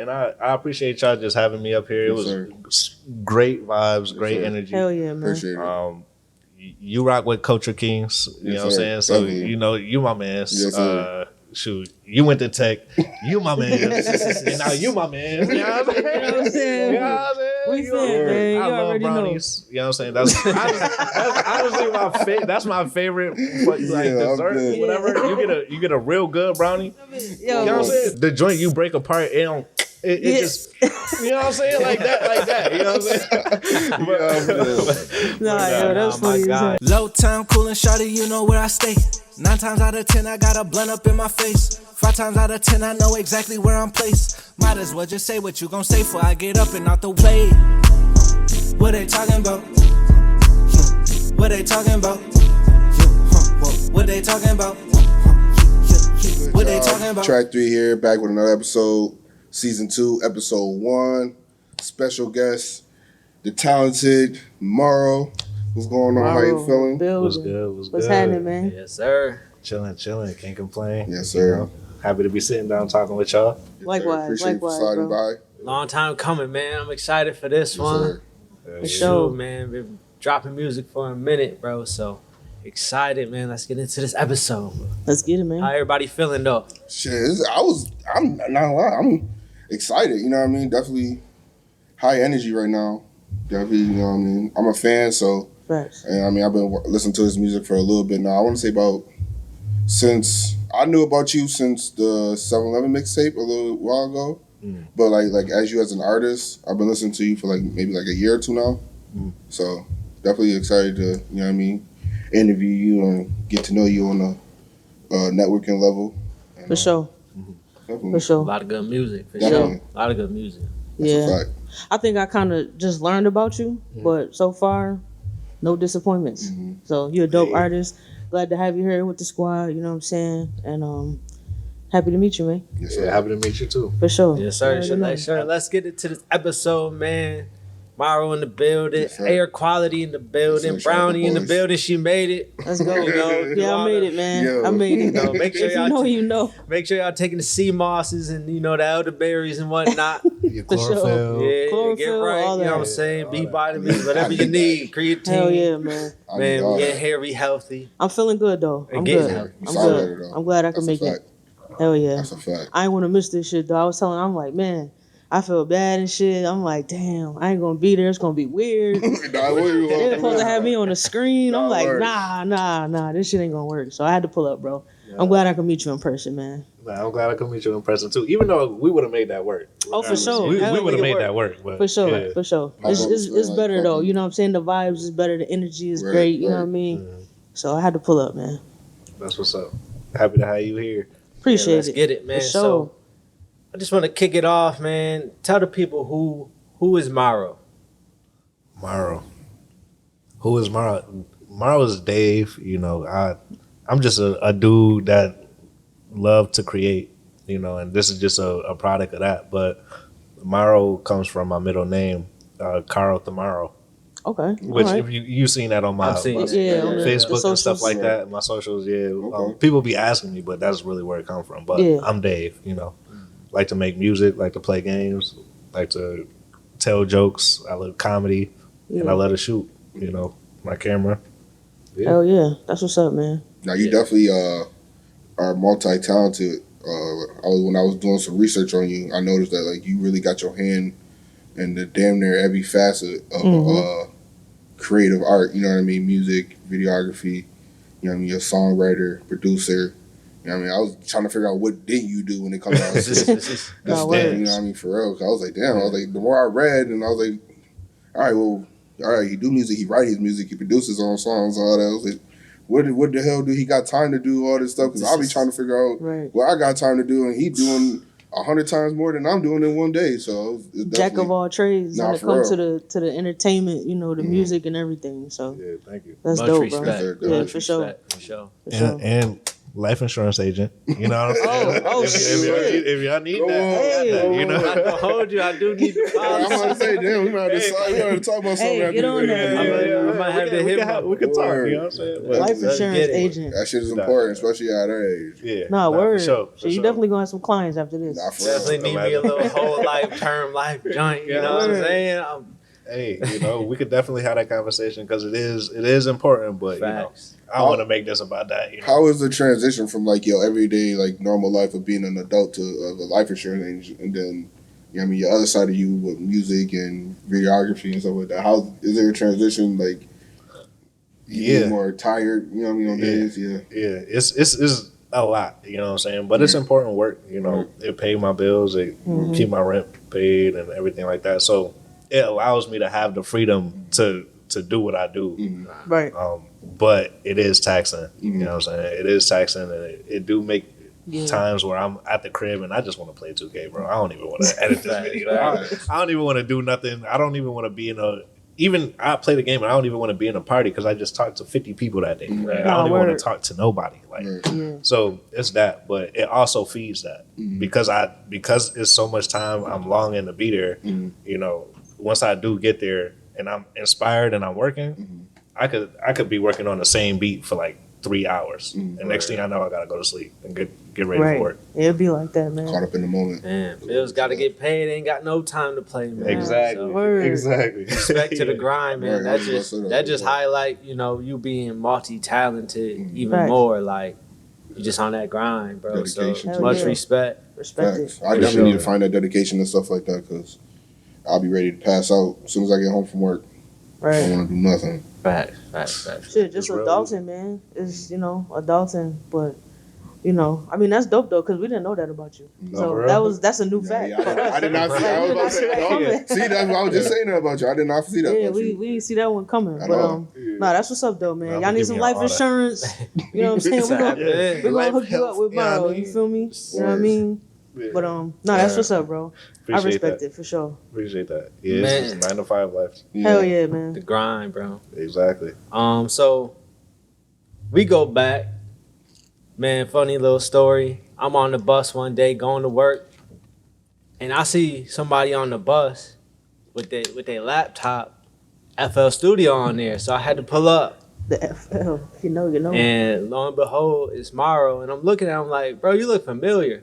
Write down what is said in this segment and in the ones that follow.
And I appreciate y'all just having me up here. It was great vibes, great energy. Hell yeah, man. Appreciate it. You rock with Culture Kings, you know what I'm saying? So, Definitely. you know, you my man. Yes, sir. Shoot, you went to tech, you my man. And now you my man. You know what I'm saying? You know what I'm saying? We said, man. I You love already brownies. You know what I'm saying? That's honestly that's my favorite dessert, whatever. You get a real good brownie. You know what I'm saying? The joint you break apart, it just, you know what I'm saying? Like that. You know what I'm saying? That's funny as hell. Low time, coolin', shawty, you know where I stay. 9 times out of 10, I got a blunt up in my face. 5 times out of 10, I know exactly where I'm placed. Might as well just say what you gon' say before I get up and out the way. What they talking about? What they talking about? What they talking about? What they talking about? Track 3 here, back with another episode. Season 2, episode 1. Special guest, the talented MVRRO. What's going on? How you feeling? What's good? What's happening, man? Yes, sir. Chilling. Can't complain. Yes, sir. You know, happy to be sitting down talking with y'all. Yes, Likewise, appreciate you for sliding by. Long time coming, man. I'm excited for this one. For sure. Man. Been dropping music for a minute, bro. So excited, man. Let's get into this episode. Let's get it, man. How everybody feeling though? Shit, I'm not gonna lie, I'm excited. You know what I mean? Definitely high energy right now. Definitely, you know what I mean? I'm a fan, so. Facts. And I mean, I've been listening to his music for a little bit now. I want to say since I knew about you since the 7-Eleven mixtape a little while ago. But like as you as an artist, I've been listening to you for maybe a year or two now. So definitely excited to, you know what I mean, interview you and get to know you on a networking level. And, For sure. Definitely. For sure. A lot of good music, for Definitely. sure. A lot of good music. That's Yeah. a fact. I think I kind of just learned about you, but so far, no disappointments. So you're a dope artist. Glad to have you here with the squad, you know what I'm saying? And happy to meet you, man. Yes, sir. Happy to meet you too. For sure. Yes, sir. You already know. Let's get into this episode, man. MVRRO in the building, Yes, sir. Air Quality in the building, Yes, sir. Shout out Brownie the in the boys. building. She made it. Let's go. You know, Yeah, I made it, man. Yo. I made it. You know, make sure If you y'all know, you know. Make sure y'all taking the sea mosses and the elderberries and whatnot. Your For sure. chlorophyll. Yeah, get Chlorophyll, right. all You know what I'm that. saying? B that. vitamins, whatever you need. Creatine. Hell yeah, man. I Man, need all we that. getting hairy healthy. I'm feeling good, though. And I'm getting good. healthy. I'm Solid good. at it, though. I'm glad I That's can a make it. fact. Hell yeah. That's a fact. I ain't want to miss this shit, though. I was telling I'm like, man, I feel bad and shit. I'm like, damn, I ain't going to be there. It's going to be weird. Nah, what you They're want? supposed to have me on the screen. I'm Nah, like, word. nah, this shit ain't gonna work. So I had to pull up, bro. I'm glad I could meet you in person, man. Nah, I'm glad I could meet you in person too. Even though we would have made that work. Oh, for sure. We Hell, would have make it made that work. But For sure, yeah. for sure. I It's, know it's, it's it's like better though. fucking- You know what I'm saying? The vibes is better. The energy is Right, great. You know right. what I mean? So I had to pull up, man. That's what's up. Happy to have you here. Appreciate Let's it. get it, man. For sure. So I just want to kick it off, man. Tell the people who is MVRRO. MVRRO. Who is MVRRO? MVRRO is Dave. You know, I'm just a dude that love to create, you know, and this is just a product of that. But MVRRO comes from my middle name, Carl Tomorrow, Okay. which All right. if you seen that on my I've seen it. Yeah, on the Facebook and stuff socials. like that, my socials, yeah. Okay. People be asking me, but that's really where it comes from. But Yeah. I'm Dave, you know. Like to make music, like to play games, like to tell jokes. I love comedy, and I Yeah. love to shoot, you know, my camera. Hell yeah. That's what's up, man. Now you definitely are multi-talented. When I was doing some research on you, I noticed that like you really got your hand in the damn near every facet of creative art. You know what I mean? Music, videography. You know what I mean? You're a songwriter, producer. You know what I mean? I was trying to figure out what did you do when it comes out. This Nah, stuff, word. you know what I mean? For real. 'Cause I was like, damn. I was like, the more I read, and I was like, all right, he do music, he write his music, he produces his own songs, all that. I was like, what the hell do he got time to do all this stuff? Because I'll be trying to figure out Right. what I got time to do, and he doing 100 times more than I'm doing in one day. So it's Jack definitely- of all trades Nah, when it for comes real. to the entertainment, you know, the music and everything. So Yeah, thank you. that's Much dope, respect. bro. Yes, sir. Yeah, Much for sure. respect, for sure. For sure. And life insurance agent. You know what I'm saying? Oh, If y'all need Go that, on, I got that, you go know. I don't hold you. I do need the I'm policy. about to say, damn, we might have to talk about something Hey, after get on this. there, man. I might have to hit my we can talk. word. You know what I'm saying? But- Life Let's insurance get it. agent. That shit is important, especially at our age. Yeah. Nah, word. For sure. So you definitely gonna have some clients after this. Nah, for Definitely real. need me a little whole life term life joint. You know what I'm Word. saying? Hey, you know, we could definitely have that conversation because it is important. But Facts. you know, I don't want to make this about that. You know? How is the transition from like your everyday like normal life of being an adult to a life insurance agent, and then you know what I mean your other side of you with music and videography and stuff like that? How is there a transition like? You get more tired, you know what I mean? On days, yeah. It's a lot. You know what I'm saying? But it's important work. You know, it paid my bills, it keep my rent paid, and everything like that. So it allows me to have the freedom to do what I do. Right. But it is taxing. You know what I'm saying? It is taxing, and it do make times where I'm at the crib and I just want to play 2K, bro. I don't even want to edit this video. I don't even want to do nothing. I don't even want to be in even I play the game and I don't even want to be in a party because I just talked to 50 people that day. Right? I don't even want to talk to nobody. Like, so it's that, but it also feeds that because it's so much time I'm longing to be there. You know, once I do get there and I'm inspired and I'm working, I could be working on the same beat for like 3 hours, and next thing I know, I gotta go to sleep and get ready for work. It'll be like that, man. Caught up in the moment. Man, bills got to get paid. Ain't got no time to play, man. Exactly. Word. Exactly. Respect to the grind, man. Right, That just highlight, you know, you being multi-talented even Facts. more. Like, you just on that grind, bro. Dedication So to much it. respect. Respect Facts. it. I definitely need to find that dedication and stuff like that because I'll be ready to pass out as soon as I get home from work. I don't Right. want to do nothing. Facts. Shit, just It's real adulting, man. It's, adulting, but I mean, that's dope though, because we didn't know that about you. No, So for real? that's a new fact. I did not see. Like, I was we about to did say not no. see that See, that's what I was just saying that about you. I did not see that Yeah, about we you. didn't see that one coming. At But all. nah, that's what's up though, man. Nah, Y'all need give some me life all that. insurance. You know what I'm saying? We're gonna Yeah. hook you up with Morrow. You feel me? You know what I mean? But that's what's up, bro. I respect it for sure. Appreciate that. Yeah, it's just 9 to 5 life. Hell yeah, man. The grind, bro. Exactly. So we go back. Man, funny little story. I'm on the bus one day going to work, and I see somebody on the bus with their laptop, FL Studio on there. So I had to pull up. The FL, you know. And lo and behold, it's Morrow. And I'm looking at him like, bro, you look familiar.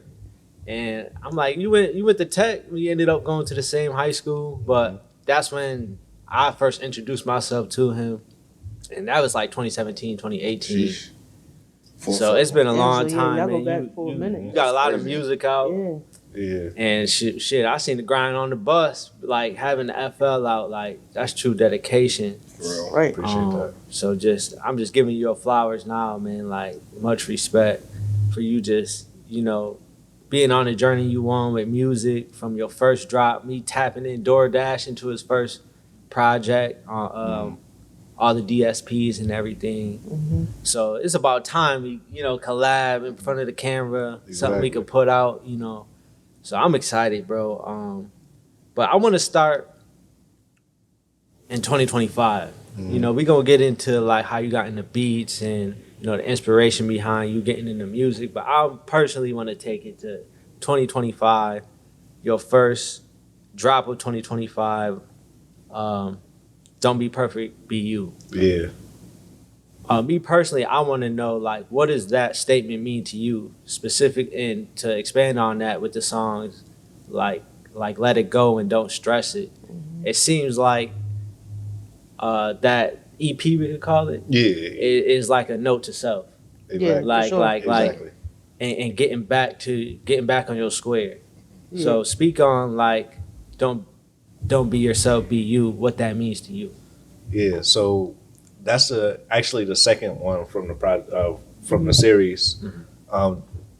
And I'm like, you went to Tech. We ended up going to the same high school. But that's when I first introduced myself to him. And that was like 2017, 2018. Sheesh. So it's been a long so time. y'all go Man. back You- for a you- minute. You got a lot of crazy. music out. Yeah. Yeah. And shit, I seen the grind on the bus. Like having the FL out, like that's true dedication. For real. Right. Appreciate that. So I'm just giving you your flowers now, man. Like much respect for you just, being on the journey you on with music from your first drop, me tapping in DoorDash into his first project on all the DSPs and everything. So it's about time we, collab in front of the camera, something we Exactly. could put out, So I'm excited, bro. But I want to start in 2025. We gonna get into like how you got into beats and the inspiration behind you getting into music. But I personally want to take it to 2025, your first drop of 2025. Don't be perfect, be you. Yeah. Me personally, I want to know like what does that statement mean to you, specific, and to expand on that with the songs, like Let It Go and Don't Stress It. It seems like that EP we could call it Yeah. is like a note to self, Exactly. like sure. like Exactly. and getting back on your square. So speak on like don't be yourself, be you. What that means to you. Yeah. So that's actually the second one from the series.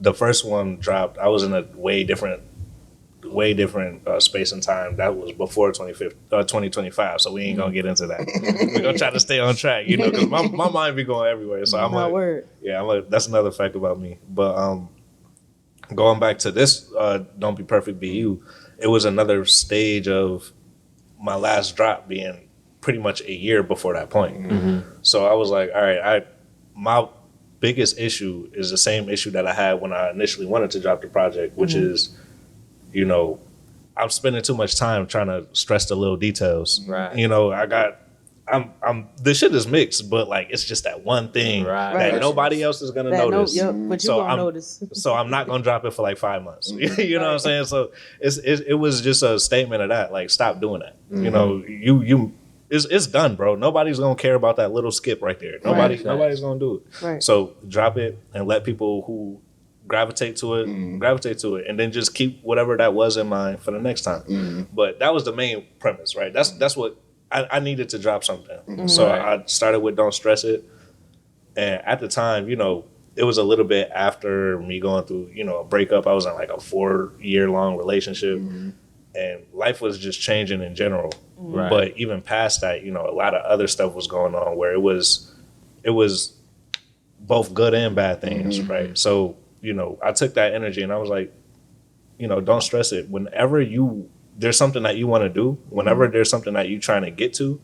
The first one dropped. I was in a way different space and time. That was before 2025. So we ain't gonna get into that. We're gonna try to stay on track, because my mind be going everywhere. So I'm My like, word. yeah, that's another fact about me. But going back to this, Don't Be Perfect, Be You. It was another stage of my last drop being pretty much a year before that point. So I was like, all right, biggest issue is the same issue that I had when I initially wanted to drop the project, which is, you know, I'm spending too much time trying to stress the little details. Right. You know, the shit is mixed, but like it's just that one thing Right. that Right. nobody else is gonna That notice. but you So gonna notice. So I'm not gonna drop it for like 5 months. You know what I'm saying? So it was just a statement of that. Like, stop doing that. You know, it's done, bro. Nobody's gonna care about that little skip right there. Nobody's gonna do it. Right. So drop it and let people who gravitate to it, and then just keep whatever that was in mind for the next time. But that was the main premise, right? That's what I needed to drop something. So I started with Don't Stress It. And at the time, you know, it was a little bit after me going through, you know, a breakup. I was in like a 4-year-long relationship. And life was just changing in general. Right. But even past that, you know, a lot of other stuff was going on where it was both good and bad things, right? So, you know, I took that energy and I was like, you know, don't stress it. Whenever there's something that you want to do, whenever there's something that you're trying to get to,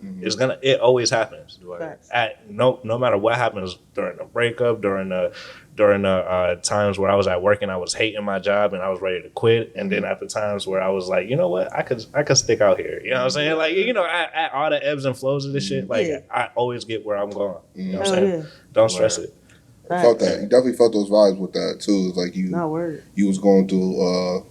it always happens. Facts. No matter what happens during the breakup, during the times where I was at work and I was hating my job and I was ready to quit, and then at the times where I was like, you know what, I could stick out here. You know what I'm saying? Like, you know, at all the ebbs and flows of this shit, like I always get where I'm going. You know what I'm saying? Don't stress it. I felt that. You definitely felt those vibes with that too. It's like Not word. you was going through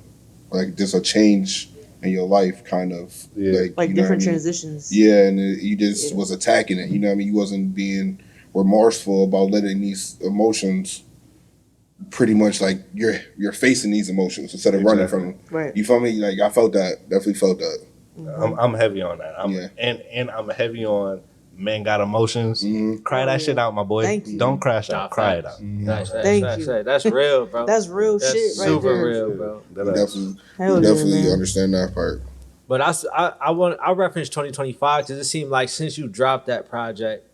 like just a change in your life, kind of Like you know what I different mean? transitions. Yeah, and you just was attacking it. You know what I mean? You wasn't being remorseful about letting these emotions. Pretty much like you're facing these emotions instead of running from them. Right. You feel me? Like I felt that. Definitely felt that. I'm heavy on that. And I'm heavy on men got emotions. Cry that shit out, my boy. Thank you. Don't crash out. Cry it out. Thank you. That's real, bro. That's real shit right super there. real, bro. Hell Definitely yeah, man. understand that part. But I reference 2025 because it seemed like since you dropped that project,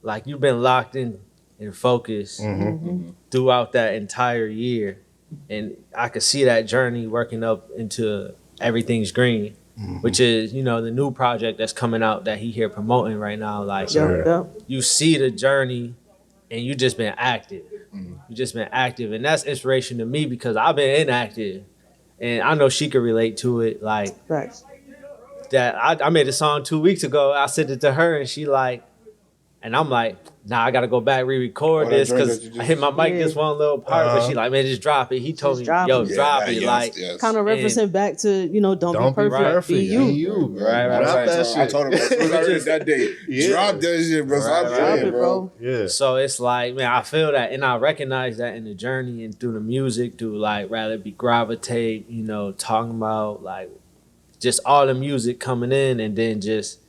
like you've been locked in and focused throughout that entire year, and I could see that journey working up into Everything's Green, which is, you know, the new project that's coming out that he here promoting right now. Like, you see the journey, and you just been active. You just been active, and that's inspiration to me because I've been inactive, and I know she could relate to it. Like, Facts. that I made a song 2 weeks ago. I sent it to her, and she like, and I'm like, nah, I gotta go back re-record this because I hit my mic this one little part. But she like, man, just drop it. He told me, drop yo, it. drop it. Like, Kind of referencing back to, you know, don't be perfect. Be Be you. you. Right. Drop that I shit. told him that day. Drop that shit, bro. Stop Drop playing, it, bro. Yeah. So it's like, man, I feel that, and I recognize that in the journey and through the music, through like rather be gravitate, you know, talking about like just all the music coming in, and then just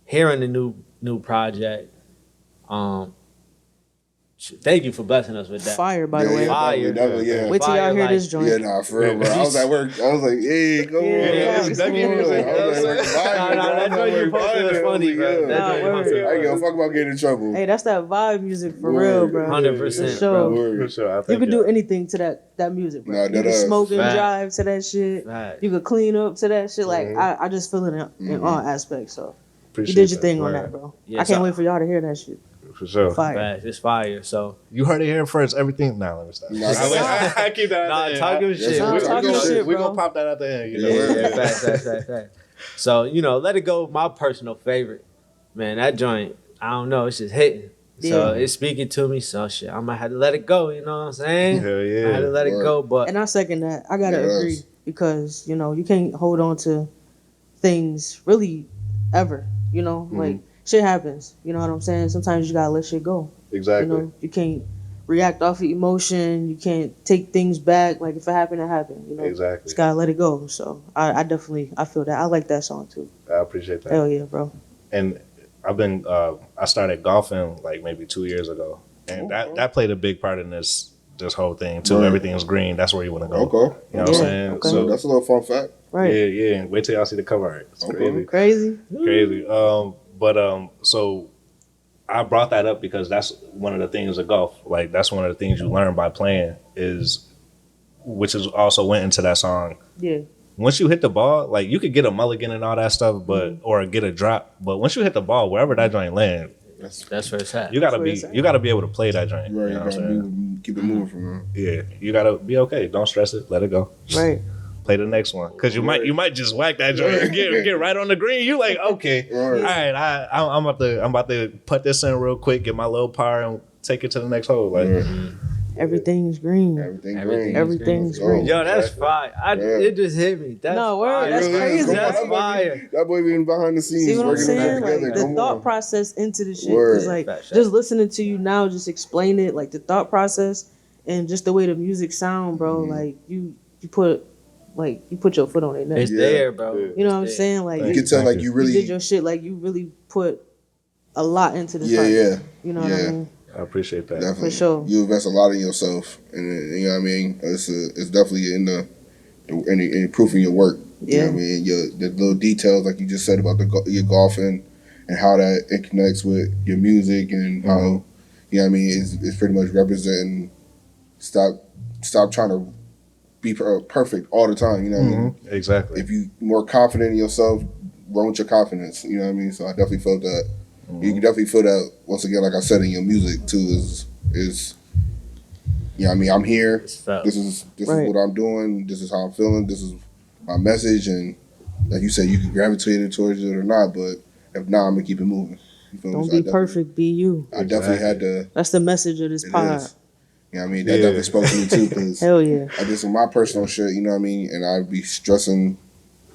hearing the new project. Thank you for blessing us with that. Fire, by the way. Fire. Definitely. Wait till y'all hear this joint. Yeah, nah, for real, bro. I was at work. I was like, hey, come on. it's Come cool. on. I was at work vibing, Nah, that joint you posted was funny, bro. That joint you posted I ain't was give a fuck about getting in trouble. Hey, that's that vibe music for Word. real, bro. 100%, For sure. Word. For sure. I You think could do anything to that music, bro. Nah, You that could smoke and Fact. drive to that shit. Right. You could clean up to that shit. Like, I just feel it in all aspects. So Appreciate you did your that. thing on Word. that, bro. Yeah, I can't so- wait for y'all to hear that shit. For sure. Fire. Facts. It's fire. So You heard it here first. Everything. Nah, let me stop. Nah, that's- I keep that. nah, at the talking end. shit. Nah, We- talking you know, shit, We bro. gonna pop that at the end. You know? Yeah, facts. So, you know, Let It Go, my personal favorite. Man, that joint, I don't know, it's just hitting. So Yeah. it's speaking to me. So shit, I might have to let it go. You know what I'm saying? Hell yeah. I had to let it go, but And I second that. I gotta Yes. agree because you know you can't hold on to things really ever. You know, like shit happens. You know what I'm saying? Sometimes you gotta let shit go. Exactly. You know, you can't react off of emotion. You can't take things back. Like if it happened, it happened. You know, Exactly. just gotta let it go. So I definitely feel that. I like that song too. I appreciate that. Hell yeah, bro. And I've been I started golfing like maybe 2 years ago, and that played a big part in this whole thing too. Right. Everything's green. That's where you want to go. Okay. You know what I'm Yeah, saying? okay. So That's a little fun fact. Right. yeah. Wait till y'all see the cover art. It's Okay. crazy. Crazy. So I brought that up because that's one of the things of golf. Like that's one of the things you learn by playing which is also went into that song. Yeah. Once you hit the ball, like you could get a mulligan and all that stuff, but or get a drop. But once you hit the ball, wherever that joint land, That's where it's at. You gotta where be it's at. you gotta be able to play that joint. Right, You know what I'm saying? keep it moving from there. Yeah, you gotta be okay. Don't stress it. Let it go. Right. Play the next one because you might just whack that joint and get right on the green. You like okay, all right. I'm about to put this in real quick, get my little power and take it to the next hole. Like Everything's green. Everything's green. Yo, that's fire. It just hit me. That's No, word, fire. that's crazy. That's That boy fire. That boy being behind the scenes See what I'm working on saying? that Like together. the Come thought on. process into the shit. Word. Cause like Facts. just listening to you now, just explain it, like the thought process and just the way the music sound, bro. Like you put your foot on it. It's Yeah. there, bro. You know what I'm saying? Like You can tell like you you really did your shit. Like you really put a lot into this. Yeah, project. yeah. You know what I mean? I appreciate that. Definitely. For sure. You invest a lot in yourself, and you know what I mean. It's definitely in the proof in your work. You know what I mean. The little details like you just said about your golfing and how that it connects with your music and how you know what I mean. It's pretty much representing. Stop trying to be perfect all the time. You know what I mean. Exactly. If you more confident in yourself, run with your confidence. You know what I mean. So I definitely felt that. You can definitely feel that once again, like I said, in your music too. Is you know what I mean? I'm here. This is what I'm doing. This is how I'm feeling. This is my message. And like you said, you can gravitate towards it or not. But if not, I'm gonna keep it moving. You feel Don't me? be perfect. Be you. I definitely had to. That's the message of this pod. You know what I mean? That definitely spoke to me too. Cause Hell yeah. I did some of my personal shit. You know what I mean? And I'd be stressing,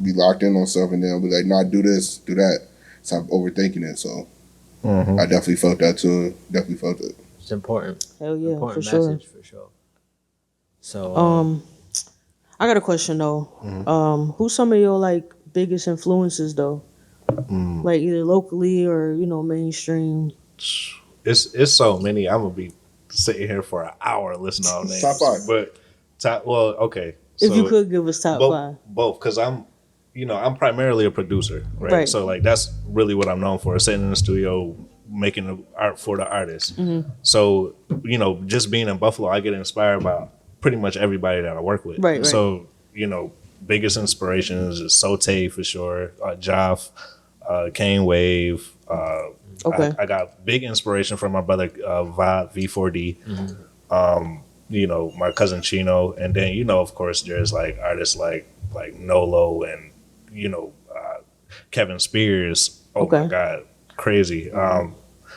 be locked in on stuff, and then I'll be like, "Nah, do this, do that." So I'm overthinking it. So. I definitely felt that too. Definitely felt it. It's important. Hell yeah, Important for message for sure. So I got a question though. Who's some of your like biggest influences though? Like either locally or mainstream. It's so many. I'm gonna be sitting here for an hour listening to all names. Top five. But okay. If you could give us top five. Both, because I'm primarily a producer, right? So like that's really what I'm known for, sitting in the studio making the art for the artist. So just being in Buffalo, I get inspired by pretty much everybody that I work with. Right. So biggest inspirations is Sote for sure, Joff, Kane Wave. Okay. I got big inspiration from my brother V4D. My cousin Chino, and then of course there's like artists like Nolo and Kevin Spears. Oh my God, crazy.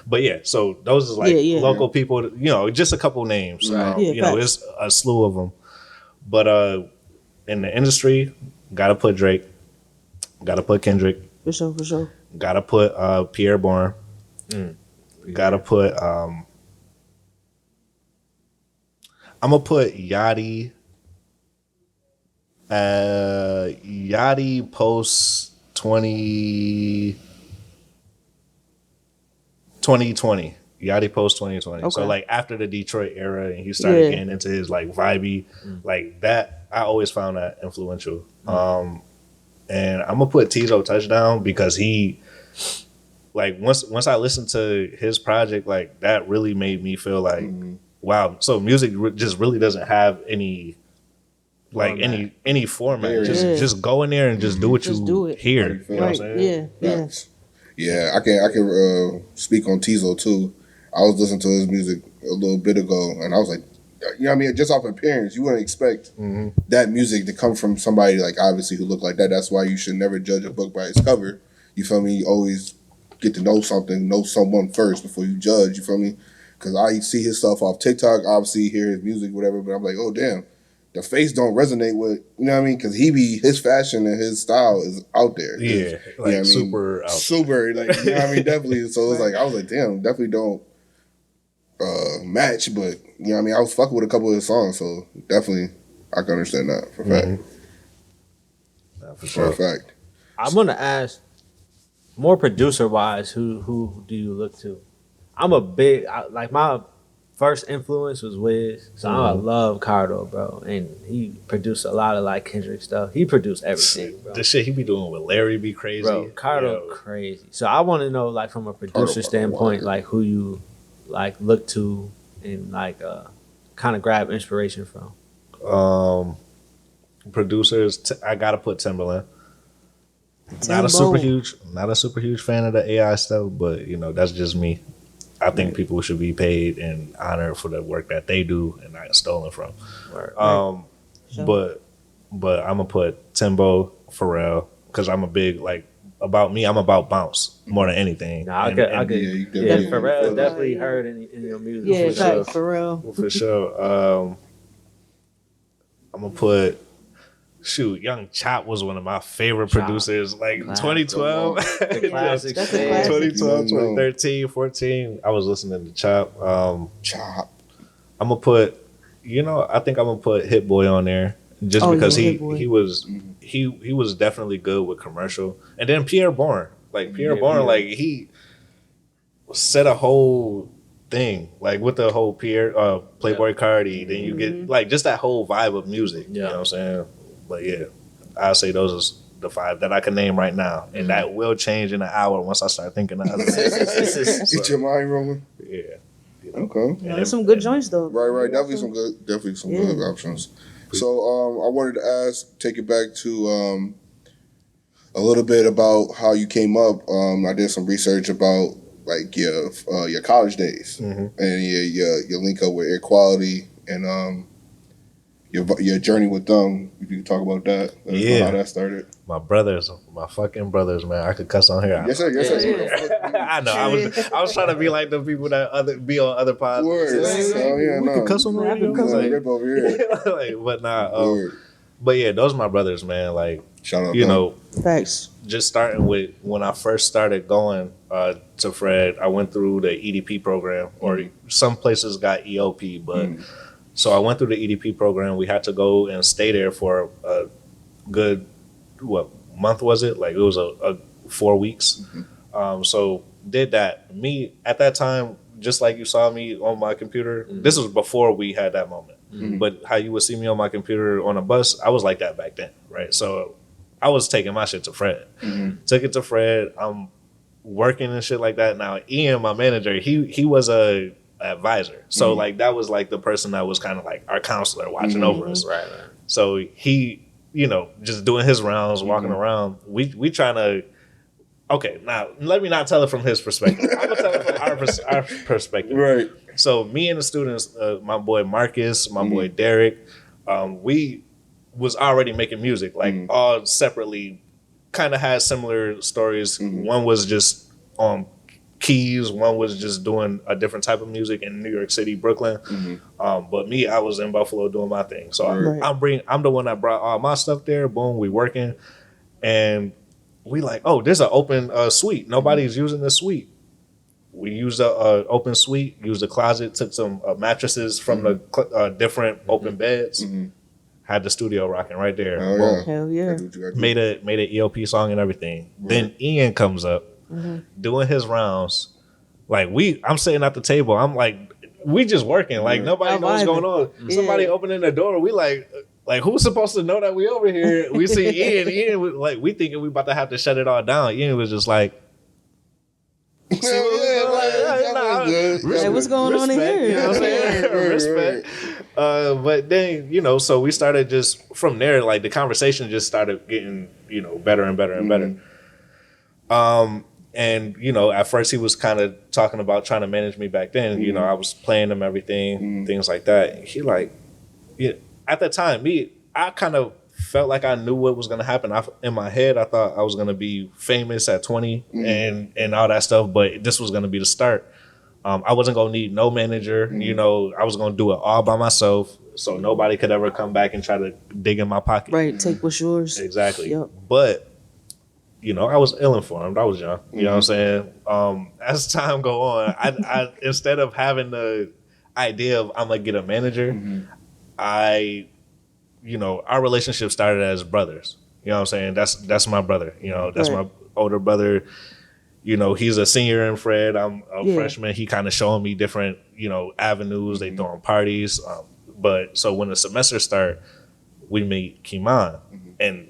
But yeah, so those is like local people. Just a couple names. It's a slew of them. But in the industry, gotta put Drake, gotta put Kendrick, For sure. gotta put Pierre Bourne, gotta put. I'm gonna put Yachty. Yachty post 2020. Yachty post 2020. So like after the Detroit era and he started getting into his like vibey, like that, I always found that influential. And I'm gonna put Tizo Touchdown because he like once I listened to his project, like that really made me feel like wow, so music just really doesn't have any like any format. Just go in there and just do what you hear. You know what I'm saying? Yeah, I can speak on Tizo too. I was listening to his music a little bit ago, and I was like, you know what I mean? Just off appearance, you wouldn't expect that music to come from somebody like obviously who look like that. That's why you should never judge a book by its cover. You feel me? You always get to know someone first before you judge. You feel me? Because I see his stuff off TikTok, obviously hear his music, whatever, but I'm like, oh damn. The face don't resonate with, you know what I mean? Because his fashion and his style is out there. Yeah, like super out super, like, you know what I mean? Definitely. So it was like, I was like, damn, definitely don't match, but, you know what I mean? I was fucking with a couple of his songs, so definitely I can understand that for a fact. For a fact. I'm gonna ask, more producer wise, who do you look to? I'm a big, my first influence was Wiz, so I love Cardo, bro, and he produced a lot of like Kendrick stuff. He produced everything, bro. The shit he be doing with Larry be crazy, bro. Cardo crazy. So I want to know, like, from a producer standpoint, like who you like look to and like kind of grab inspiration from. Producers, I gotta put Timbaland. Not a super huge fan of the AI stuff, but that's just me. I think people should be paid and honored for the work that they do and not stolen from. Sure. But I'm gonna put Timbo, Pharrell, because I'm a big about me. I'm about bounce more than anything. Nah, I And- could, and- I could. Yeah, you Yeah, definitely- Pharrell you definitely feel heard in your music. Yeah, for sure. for real. For sure. I'm gonna put Young Chop was one of my favorite Chop. producers. Like Classic. 2012, The classic That's a stage. classic. 2012, You know. 2013, 14. I was listening to Chop. Chop. I'm gonna put, I think I'm gonna put Hit Boy on there just Oh, because yeah, he Hit Boy. he was he was definitely good with commercial. And then Pierre Bourne, Pierre Yeah, Bourne, Pierre. like he set a whole thing, like with the whole Playboy Cardi. Then you get like just that whole vibe of music. You know what I'm saying? But yeah, I'll say those are the 5 that I can name right now, and that will change in an hour once I start thinking of other things. Get your mind rolling. Yeah. Okay. There's some good joints though. Right. Definitely some good options. So I wanted to ask, take it back to a little bit about how you came up. I did some research about like your college days and your link up with Air Quality and your journey with them. If you could talk about that, let us know how that started. My brothers, my fucking brothers, man. I could cuss on here. Yes, sir. I know. I was trying to be like the people that be on other podcasts. Word. Oh yeah, We no. could cuss on the I radio. could cuss Like, rip over here. But nah. Word. But yeah, those are my brothers, man. Like, Shout out. you them. know, Facts. just starting with when I first started going to Fred, I went through the EDP program, or some places got EOP, but so I went through the EDP program. We had to go and stay there for a good month was it? Like it was a 4 weeks. So did that. Me at that time, just like you saw me on my computer. This was before we had that moment. But how you would see me on my computer on a bus, I was like that back then, right? So I was taking my shit to Fred. Took it to Fred. I'm working and shit like that. Now Ian, my manager, he was a advisor. So like that was like the person that was kind of like our counselor watching over us. Right. So he, just doing his rounds, walking around. We trying to. Okay, now let me not tell it from his perspective. I'm gonna tell it from our perspective. Right. So me and the students, my boy Marcus, my boy Derek, we was already making music, like all separately, kind of had similar stories. One was just on keys, one was just doing a different type of music in New York City, Brooklyn. But me, I was in Buffalo doing my thing. So I'm the one that brought all my stuff there. Boom, we working, and we like, oh, there's an open suite. Nobody's using the suite. We used a open suite, used a closet, took some mattresses from the different open beds, had the studio rocking right there. Oh, Boom. yeah. Hell yeah. That's what you gotta do. Made an EOP song and everything. Then Ian comes up doing his rounds. Like I'm sitting at the table. I'm like, we just working. Like nobody I'm knows what's vibing. going on. Somebody opening the door. We like who's supposed to know that we over here? We see Ian. Ian was like, we thinking we about to have to shut it all down. Ian was just like, Yeah, Hey, what's going on in respect, here? you know what I'm saying? Respect. But then, so we started just from there, like the conversation just started getting, better and better and better. And, at first he was kind of talking about trying to manage me back then. I was playing him everything, things like that. He at that time, I kind of felt like I knew what was going to happen. In my head, I thought I was going to be famous at 20 and all that stuff, but this was going to be the start. I wasn't going to need no manager. I was going to do it all by myself, so nobody could ever come back and try to dig in my pocket. Right, take what's yours. Exactly. Yep. But, I was ill-informed. I was young. You know what I'm saying? As time go on, I instead of having the idea of I'm going to get a manager, our relationship started as brothers. You know what I'm saying? That's my brother. That's my older brother. He's a senior in Fred. I'm a freshman. He kind of showing me different, avenues. They throwing parties. But so when the semester start, we meet Kiman and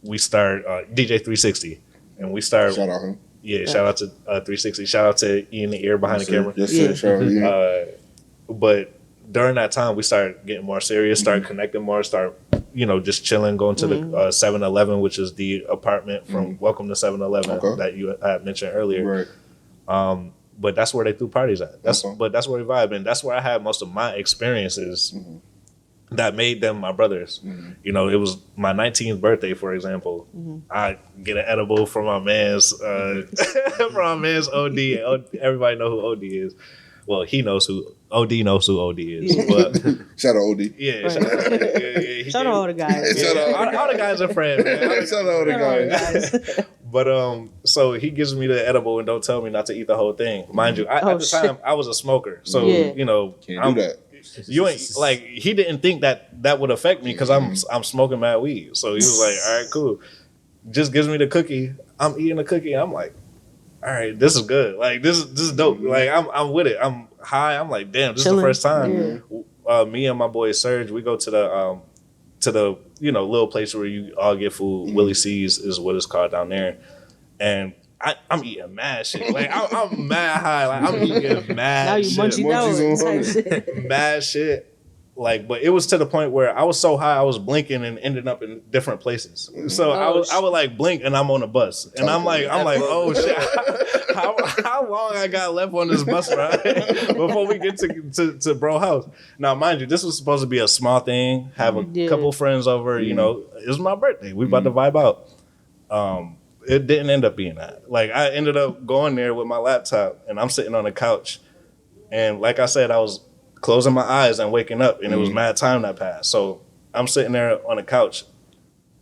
we start DJ 360. And we start. Shout out him. Yeah, shout out to 360. Shout out to Ian the Ear behind the camera. Yes, sir. Shout out Ian. But during that time, we started getting more serious, started connecting more, just chilling, going to the 7-Eleven, which is the apartment from Welcome to 7-Eleven that you had mentioned earlier. Right. but that's where they threw parties at. Okay. But that's where we vibe, and that's where I had most of my experiences that made them my brothers. You know, it was my 19th birthday, for example. I get an edible from my man's from my man's OD. Everybody know who OD is. Well, he knows who OD knows who OD is. But Shout out OD. yeah, Right. Shout out all the guys. Shout out all the guys are friends, man. Shout out the Shout out all the guys. guys. But so he gives me the edible and don't tell me not to eat the whole thing. Mind you, at the shit. time I was a smoker, so Yeah. you know, Can't do that. you ain't like he didn't think that would affect me because I'm smoking mad weed. So he was like, all right, cool. Just gives me the cookie. I'm eating the cookie. I'm like, all right, this is good. Like this is dope. Like I'm with it. I'm high. I'm like, damn, this is the Chilling. first time. Me and my boy Serge, we go to the you know little place where you all get food. Willie C's is what it's called down there, and I'm eating mad shit. Like I'm mad high. Like I'm eating mad. Now you shit. munchy Munchies down on type hunger. shit. Mad shit. Like, but it was to the point where I was so high, I was blinking and ended up in different places. So I would like blink and I'm on a bus, and I'm like, oh shit, how long I got left on this bus ride before we get to bro house? Now, mind you, this was supposed to be a small thing. Have a couple friends over. You know, it was my birthday. We about to vibe out. It didn't end up being that. Like, I ended up going there with my laptop, and I'm sitting on the couch, and like I said, I was closing my eyes and waking up, and it was mad time that passed. So I'm sitting there on the couch,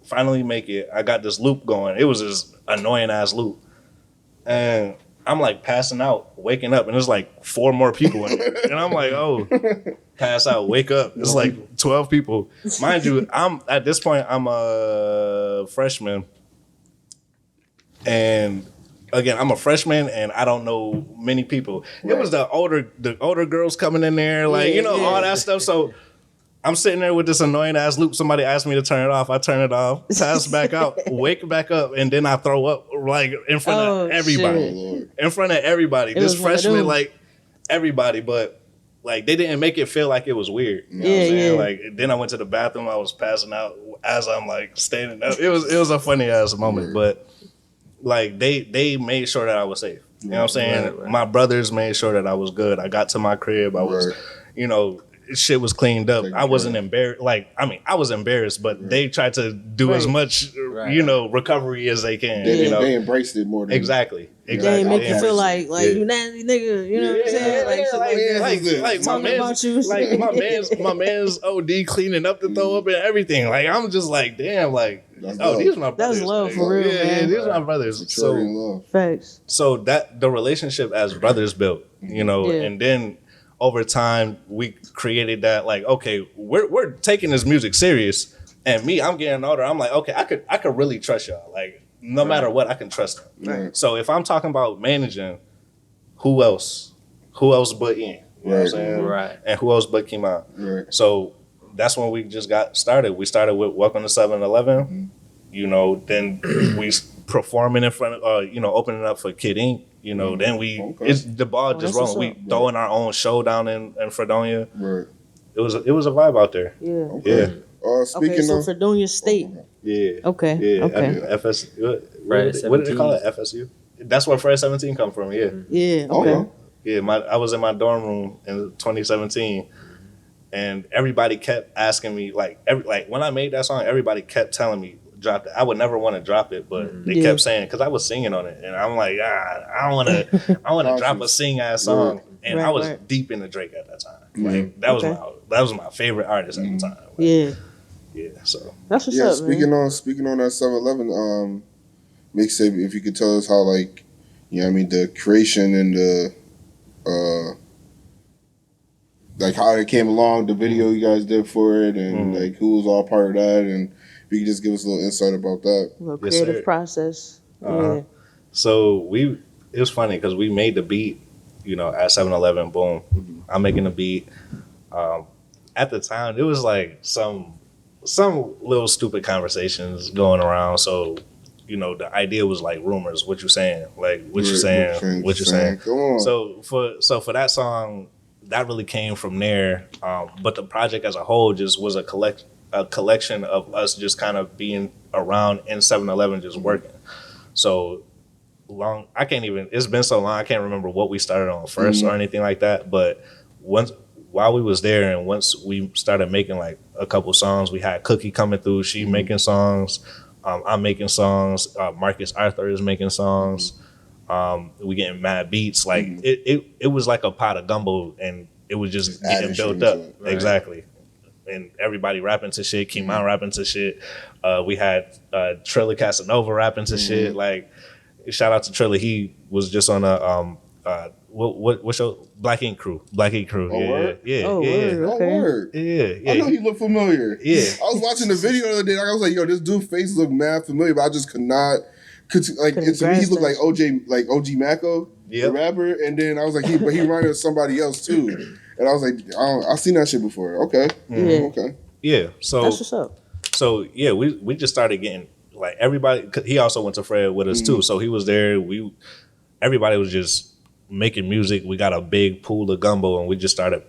finally make it. I got this loop going. It was this annoying ass loop, and I'm like passing out, waking up, and there's like 4 more people in there, and I'm like, oh, pass out, wake up. It's like 12 people, mind you. I'm at this point, I'm a freshman, and again, I'm a freshman and I don't know many people. Right. It was the older girls coming in there, like, all that stuff. So I'm sitting there with this annoying ass loop. Somebody asked me to turn it off. I turn it off, pass back out, wake back up, and then I throw up like in front of everybody. Shit. In front of everybody. This freshman, like everybody, but like they didn't make it feel like it was weird. You know what I'm saying? Like then I went to the bathroom, I was passing out as I'm like standing up. It was a funny ass moment, but like they made sure that I was safe. You know what I'm saying? Right. My brothers made sure that I was good. I got to my crib. I was, shit was cleaned up. I wasn't embarrassed. Like, I mean, I was embarrassed, but they tried to do as much, recovery as they can. They embraced it more than Exactly. They ain't make you feel like you nasty nigga. You know what I'm saying? Like my man's OD cleaning up the throw up and everything. Like I'm just like, damn, like these are my brothers. That's love for real, man. These are my brothers. So facts. So that the relationship as brothers built, and then over time we created that like, okay, we're taking this music serious, and me, I'm getting older. I'm like, okay, I could really trust y'all. Like no matter what, I can trust them. Right. So if I'm talking about managing, who else but Ian? You know what I'm saying? Right. And who else but Kiman? Right. So that's when we just got started. We started with Welcome to 7-Eleven. Then we performing in front of, opening up for Kid Ink. Then it's the ball just rolling. We throwing our own show down in Fredonia. Right. It was a vibe out there. Yeah. Okay. Yeah. So Fredonia State. Yeah. Okay. Yeah. Okay. What did they call it? FSU. That's where Fred 17 come from. Yeah. Yeah. Okay. Yeah. I was in my dorm room in 2017, and everybody kept asking me like when I made that song, everybody kept telling me drop it. I would never want to drop it, but they kept saying because I was singing on it, and I'm like, I want to drop a sing ass song, and I was deep into Drake at that time. Like that was my favorite artist at the time. Like, yeah, so that's what's up, speaking man. on that 7-Eleven mixtape, if you could tell us how the creation and the how it came along, the video you guys did for it, and who was all part of that, and if you could just give us a little insight about that. A little creative process. Yeah. So it was funny because we made the beat, at 7-Eleven. Boom, I'm making the beat. At the time, it was like some little stupid conversations going around. So, the idea was like rumors. What you saying? Like what you saying? What you saying? Come on. So for that song, that really came from there. But the project as a whole just was a collection of us just kind of being around in 7-Eleven just working. So long. I can't even. It's been so long. I can't remember what we started on 1st or anything like that. But while we was there, and once we started making like a couple songs, we had Cookie coming through. She making songs. I'm making songs. Marcus Arthur is making songs. We getting mad beats. Like it was like a pot of gumbo, and it was just getting built up. Right. Exactly. And everybody rapping to shit. Keyman rapping to shit. We had Trilla Casanova rapping to shit. Like, shout out to Trilla. He was just on a what show? Black Ink Crew. Black Ink Crew. Oh, word? Yeah. Oh, Yeah. word. Oh, Okay. word. Yeah. I know he looked familiar. Yeah. I was watching the video the other day. I was like, yo, this dude's face looked mad familiar, but I just could not. Like, to me, he looked like OG Macko, the rapper. And then I was like, but he reminded me of somebody else too. And I was like, I've seen that shit before. Okay. Yeah. Okay. Yeah. So That's what's up. So yeah, we just started getting like everybody. 'Cause he also went to Fred with us too, so he was there. Everybody was just making music. We got a big pool of gumbo, and we just started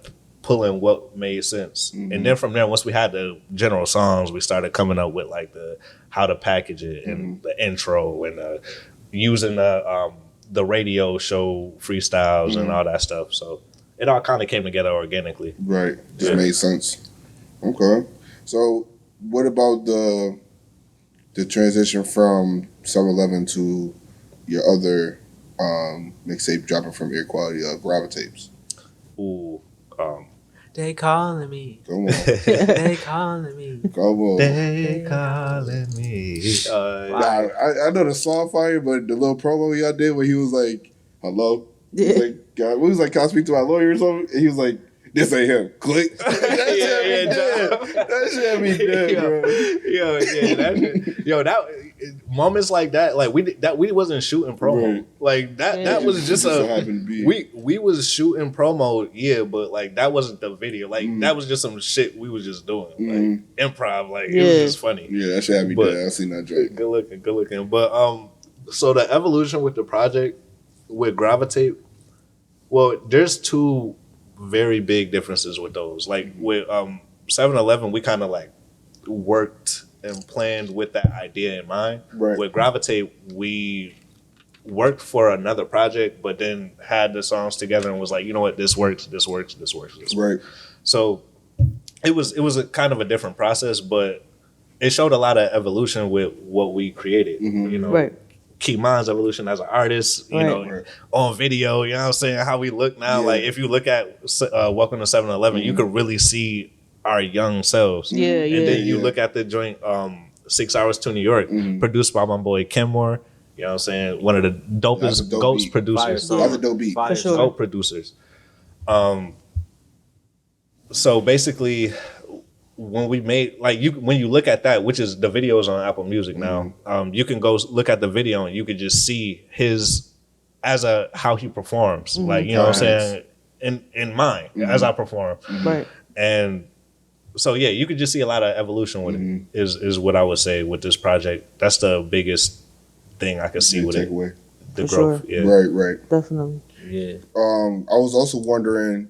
pulling what made sense. And then from there, once we had the general songs, we started coming up with like the how to package it and the intro and using the radio show freestyles and all that stuff. So it all kind of came together organically. Right. Just made sense. Okay. So what about the transition from 7-Eleven to your other mixtape dropping from Air Quality Gravitapes? Ooh. They calling me. Come on. They calling me. Come on. They calling me. I know the song fire, but the little promo y'all did where he was like, hello? He was like, God, what was like, can I speak to my lawyer or something? And he was like, this ain't him. Click. That shit had me dead, bro. That moments like that, like we wasn't shooting promo. Right. Like that was just so happened to be. we was shooting promo, but like that wasn't the video. Like that was just some shit we was just doing. Like improv, like it was just funny. Yeah, that shit had me dead. I seen that joke. Good looking. But so the evolution with the project with Gravitate, well, there's two very big differences with those. Like with 7-Eleven, we kind of like worked and planned with that idea in mind. Right. With Gravitate, we worked for another project, but then had the songs together and was like, you know what, this works. Right. So it was a kind of a different process, but it showed a lot of evolution with what we created. You know, Right. Keyman's evolution as an artist, you know, on video, you know what I'm saying, how we look now. Like if you look at Welcome to 7-Eleven, you could really see our young selves. And then you look at the joint 6 Hours to New York, produced by my boy Kenmore, you know what I'm saying, one of the dopest Ghost producers. That's a dope beat. For sure. Dope producers. So basically, when we made when you look at that, which is the videos on Apple Music now, you can go look at the video and you could just see his how he performs, like you know what I'm saying, in mine as I perform, Right. and so yeah, you could just see a lot of evolution with it. Is what I would say with this project. That's the biggest thing I could see with it. Takeaway. The For growth, sure. yeah, Right. Definitely. Yeah. I was also wondering,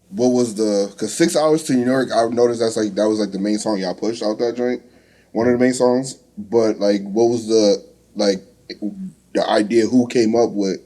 what was because 6 Hours to New York, I've noticed that was like the main song y'all pushed out that joint, one of the main songs. But like, what was the idea? Who came up with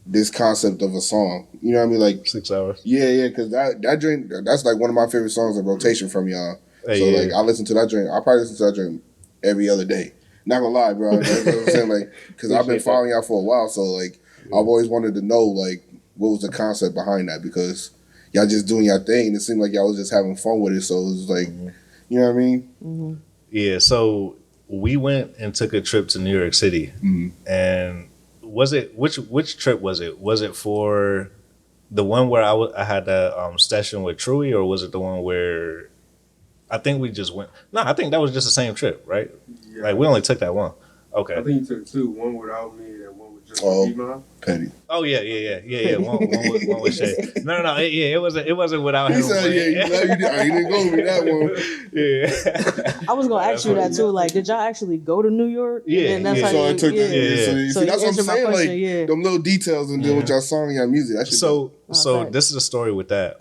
this concept of a song? You know what I mean? Like 6 hours. Yeah, because that joint, that's like one of my favorite songs in rotation from y'all. Hey, so yeah. like, I listen to that joint. I probably listen to that joint every other day. Not gonna lie, bro. That's what I'm saying, like, because I've been following y'all for a while, so like, I've always wanted to know like what was the concept behind that, because y'all just doing your thing. It seemed like y'all was just having fun with it. So it was like, you know what I mean? Yeah. So we went and took a trip to New York City, and was it which trip was it? Was it for the one where I had that session with Truey, or was it the one where I think we just went? No, I think that was just the same trip, right? Yeah. Like we only took that one. Okay. I think you took two. One without me and one with just Oh. Iman. Petty. Oh yeah. One with Shay. No. It wasn't without He him. said, but- you didn't go with me that one. Yeah. I was gonna ask you that too. Like, did y'all actually go to New York? Yeah, And that's yeah. how So you, it took yeah. So So that's you what I'm answered my saying. question, Like yeah. them little details and then with y'all song and y'all music. That shit So fact. this is a story with that.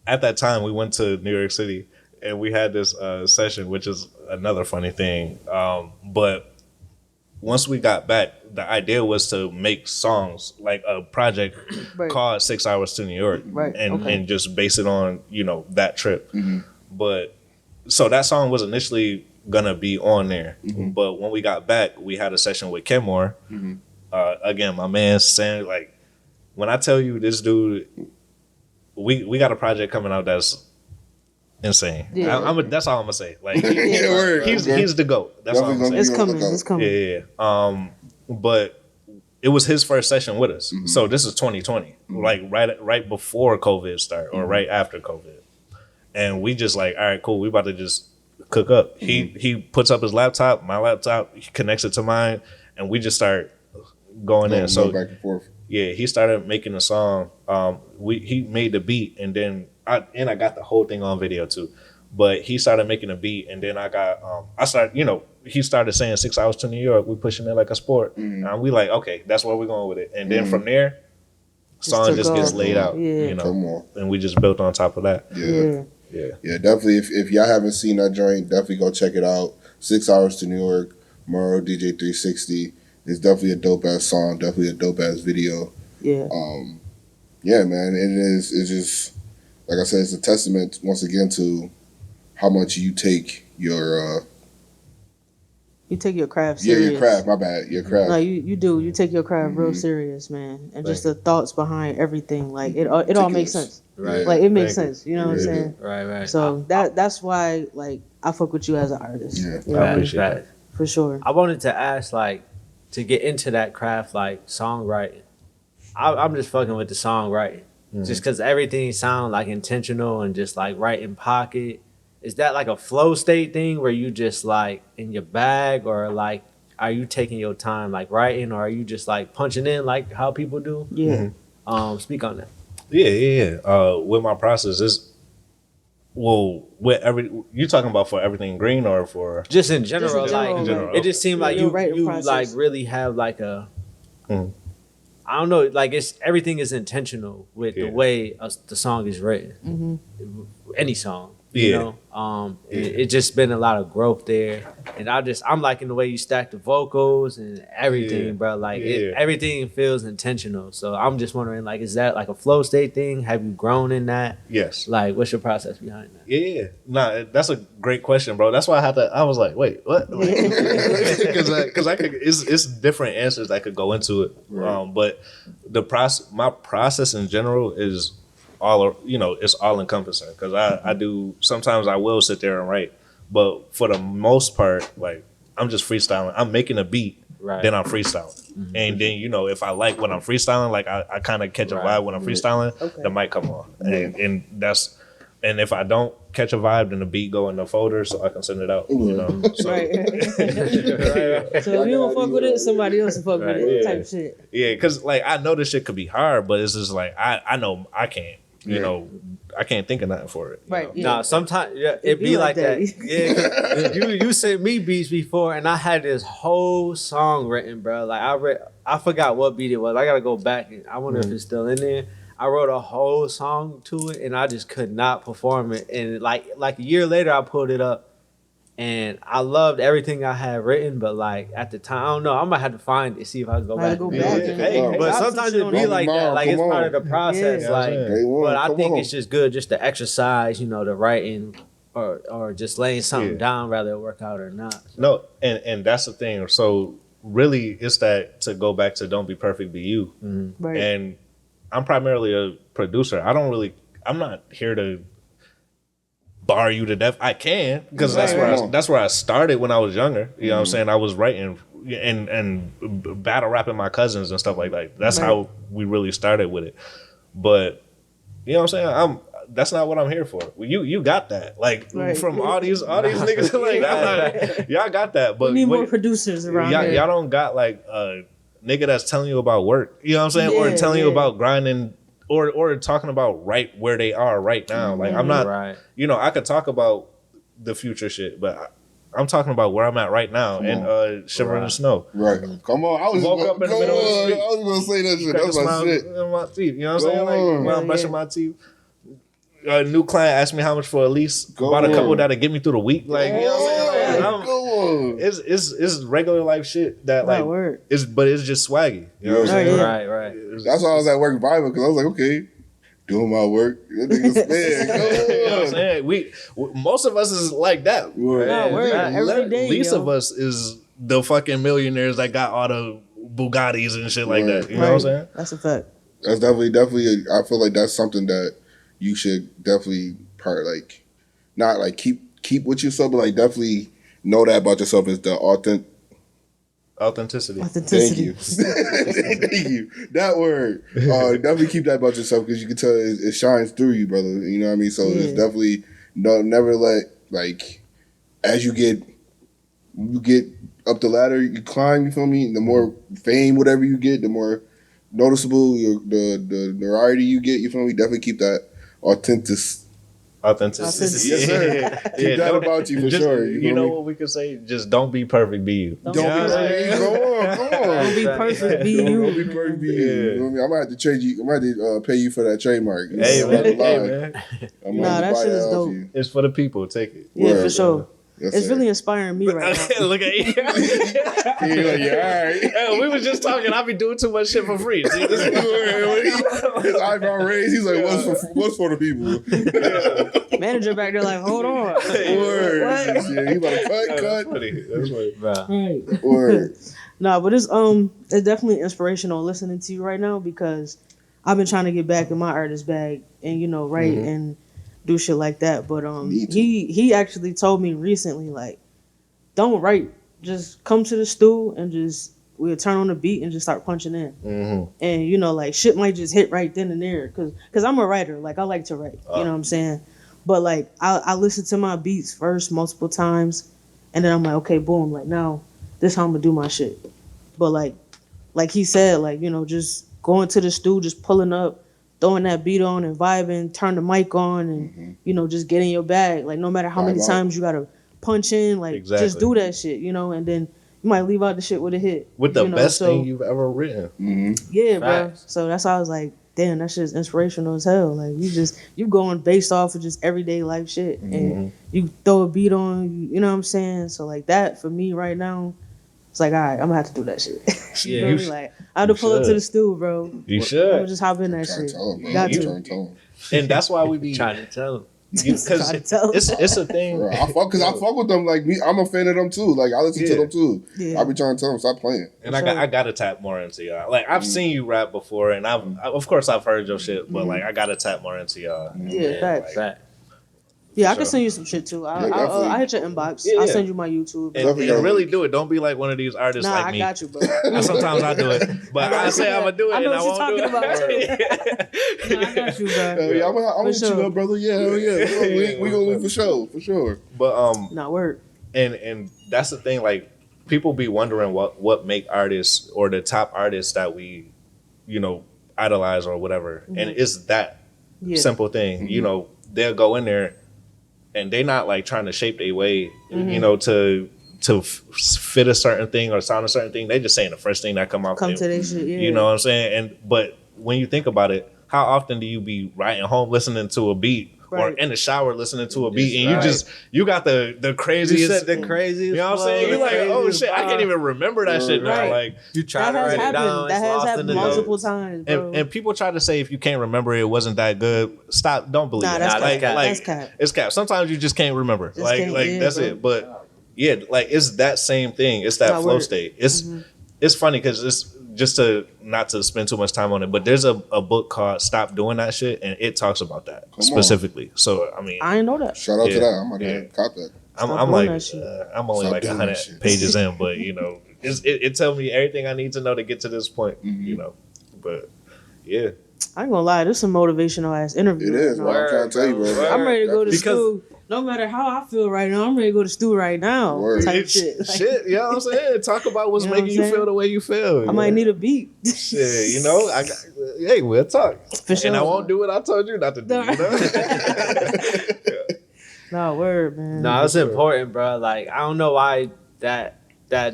At that time, we went to New York City and we had this session, which is another funny thing. But once we got back, the idea was to make songs, like a project Right. called 6 Hours to New York, Right, and okay. and just base it on that trip. But so that song was initially gonna be on there, but when we got back, we had a session with Kenmore. Again, my man saying, like, when I tell you this dude, we got a project coming out that's insane. Yeah. That's all I'm gonna say. Like, Word. he's the GOAT. That's all I'm Definitely saying. gonna It's coming. It's coming. Yeah. But it was his first session with us. So this is 2020, like right before COVID started, or right after COVID. And we just like, all right, cool. We about to just cook up. He puts up his laptop, my laptop, he connects it to mine, and we just start going in. So back and forth. yeah, he started making a song. He made the beat, and then I got the whole thing on video too. But he started making a beat, and then he started saying 6 hours to New York. We pushing it like a sport, and we like, okay, that's where we're going with it. And then from there, song took just gets off. laid out, Yeah. Come on. and we just built on top of that. Yeah. Yeah. Definitely. If y'all haven't seen that joint, definitely go check it out. 6 Hours to New York, MVRRO DJ 360. It's definitely a dope ass song. Definitely a dope ass video. Yeah. Yeah, man. It's just, like I said, it's a testament once again to how much you take your You take your craft serious. your craft. My bad, your craft. No, you do. You take your craft real serious, man, and just the thoughts behind everything. Like it all makes sense. Right. Like it makes Thank you. sense. You know what I'm Yeah. saying? Right. So that's why like I fuck with you as an artist. Yeah. You know what I mean? appreciate that. For sure. I wanted to ask, like, to get into that craft, like songwriting. I'm just fucking with the songwriting, just because everything sounds like intentional and just like right in pocket. Is that like a flow state thing where you just like in your bag, or like are you taking your time like writing, or are you just like punching in like how people do? Yeah. Speak on that. Yeah. With my process is, you talking about for everything green or for? Just in general, Just in like general, it just seemed like your you writing process. like really have like a. I don't know, like everything is intentional with the way the song is written. Any song, you know. It just been a lot of growth there, and I'm liking the way you stack the vocals and everything, bro. Like everything feels intentional. So I'm just wondering, like, is that like a flow state thing? Have you grown in that? Yes. Like, what's your process behind that? Yeah. Nah, that's a great question, bro. That's why I was like, wait, what? Because I could, it's different answers I could go into it. But my process in general is it's all encompassing, because I do, sometimes I will sit there and write, but for the most part, like, I'm just freestyling. I'm making a beat, then I'm freestyling. And then, if I like when I'm freestyling, like I kind of catch a vibe when I'm freestyling, the mic come on. And if I don't catch a vibe, then the beat go in the folder so I can send it out. So, So if you don't fuck with it, somebody else will fuck with it. Yeah. Type shit. Yeah, because like I know this shit could be hard, but it's just like I know I can't. I can't think of nothing for it. Right. Yeah. Nah, sometimes it be like that. Yeah, you sent me beats before, and I had this whole song written, bro. Like I forgot what beat it was. I gotta go back, and I wonder if it's still in there. I wrote a whole song to it, and I just could not perform it. And like a year later, I pulled it up, and I loved everything I had written. But like at the time, I don't know. I'm gonna have to find it, see if I can go back. But sometimes it be like that. Like it's part of the process. Yeah. Like, but I think it's just good just to exercise, the writing, or just laying something down, rather it work out or not. No, and that's the thing. So really, it's that, to go back to "Don't Be Perfect, Be You," Right. and I'm primarily a producer. I'm not here to bar you to death. I can, because that's where I started when I was younger. You know what I'm saying? I was writing and battle rapping my cousins and stuff like that. That's how we really started with it. But you know what I'm saying? That's not what I'm here for. You got that. Like from all these niggas, like y'all got that. But we need more producers around here. Y'all don't got like nigga that's telling you about work, you know what I'm saying, or telling you about grinding, or talking about right where they are right now. Like I'm not, I could talk about the future shit, but I'm talking about where I'm at right now and shivering in the snow. Right, come on. I was woke up in the middle of the street. I was gonna say that shit. That's my shit. In my teeth, you know what I'm saying? Like when I'm brushing my teeth. A new client asked me how much for a lease. Bought a couple that'll get me through the week. Like, you know what I'm saying? Like, on. It's regular life shit that like word. but it's just swaggy. You know what I'm saying? Yeah. Right. That's why I was at work vibing because I was like, okay, doing my work. That nigga's You know what I'm man, saying? Most of us is like that. Word. Nah, word. Every day, Least yo. of us is the fucking millionaires that got all the Bugattis and shit like Word. that. You know what I'm saying? That's a fact. That's definitely. I feel like that's something that you should definitely not like keep with yourself, but like definitely know that about yourself is the Authenticity. Thank you. Thank you. That word. Definitely keep that about yourself because you can tell it shines through you, brother. You know what I mean? So it's definitely never let like as you get up the ladder, you climb. You feel me? The more fame, whatever you get, the more noticeable the notoriety you get. You feel me? Definitely keep that Authenticity. Yes, sir. Keep that about you for sure. You know what we could say? Just don't be perfect, be you. Don't be perfect. Come on. Don't be perfect, be you. Don't be perfect, be you. You know what I mean? I'm gonna have to trade you. I'm gonna have to pay you for that trademark. You know, Hey, I'm not gonna lie. man. I'm Nah, gonna that buy shit is off dope. you. It's for the people. Take it. Yeah, Word, for sure. Yes, It's sir. really inspiring me right now. Look at you. You're like, yeah, all right. Hey, we was just talking. I be doing too much shit for free. See, this is His eyebrow raised. He's like, what's for the people? Manager back there like, hold on. Word. What? Yeah, he about to cut. That's funny. Bruh. Right. Word. Nah, but it's definitely inspirational listening to you right now because I've been trying to get back in my artist bag and write and do shit like that. But Me too. he actually told me recently like, don't write, just come to the stew and we'll turn on the beat and just start punching in. Mm-hmm. And like shit might just hit right then and there because I'm a writer. Like I like to write. You know what I'm saying? But like I listen to my beats first multiple times, and then I'm like, okay, boom, like now this how I'm gonna do my shit. But like he said, like just going to the stew, just pulling up, throwing that beat on and vibing, turn the mic on, and just get in your bag. Like no matter how many Vibe out. times you gotta punch in, like Exactly. just do that shit, and then you might leave out the shit with a hit. With the best so, thing you've ever written. Mm-hmm. yeah, bro. Facts. So that's why I was like, damn, that shit's inspirational as hell. Like you going based off of just everyday life shit, and you throw a beat on, you know what I'm saying? So like that for me right now, it's like, all right, I'm gonna have to do that shit. Yeah, You feel me? Like I have to pull up to should. the stew, bro. You I'm should. gonna just hop in that Trying shit. to tell him, bro. Got You to. trying to tell him. And that's why we be Trying to tell him. because Try to tell him. it's a thing. Bro, I fuck with them. Like me, I'm a fan of them too. Like I listen to them too. Yeah. I be trying to tell them stop playing. And I gotta tap more into y'all. Like I've seen you rap before, and of course I've heard your shit, but like I gotta tap more into y'all. Yeah, facts. Fact. Yeah, I sure. can send you some shit too. Yeah, definitely. I'll hit your inbox. Yeah, I'll yeah. send you my YouTube. And, Definitely and gotta really link. do it. Don't be like one of these artists Nah, like I me. got you, bro. Sometimes I do it, but I say I'm gonna do it, I know and I what won't you're do talking it. Nah, I got you, bro. Hell yeah, I'm gonna hit sure. you up, brother. Yeah, hell yeah. We gonna link for sure. But Not word. and that's the thing. Like people be wondering what make artists or the top artists that we, idolize or whatever, and it's that Yeah. simple thing. They'll go in there, and they not like trying to shape their way, to fit a certain thing or sound a certain thing. They just saying the first thing that come out. Come to that shit. Yeah. You know what I'm saying? But when you think about it, how often do you be riding home listening to a beat or Right. in the shower listening to a beat, and Right. you got the craziest, You said the craziest. you know what I'm saying? flow, You're like, the oh craziest shit, I can't vibe. even remember that shit now. Right. Like, You try That to has write it happened. down. That it's has lost in happened the multiple notes. times, bro. and people try to say if you can't remember it wasn't that good. Stop. Don't believe Nah, it. that's like, cap. like, That's cap. It's cap. Sometimes you just can't remember. Just like can't, yeah, that's bro. it. But yeah, like it's that same thing. It's that Nah, flow word. state. It's funny because it's just not to spend too much time on it, but there's a book called Stop Doing That Shit, and it talks about that on. specifically. So I mean, I ain't know that. Shout out to Yeah. that. I'm about Yeah. to cop that. I'm Stop like doing that shit. I'm only Stop like doing 100 that shit. pages in, but it tells me everything I need to know to get to this point. But yeah, I ain't gonna lie, this is a motivational ass interview. It right is, now. bro. I'm trying to tell you, bro. I'm ready to go to Because- stew. No matter how I feel right now, I'm ready to go to stew right now. Word. Type It's shit. Like, shit. You know what I'm saying? Talk about what's You know what making I'm you feel saying? the way you feel. I might need a beat. Shit, hey, we'll talk. For sure. And I won't do what I told you not to do. Nah, word, man. No, it's important, bro. Like I don't know why that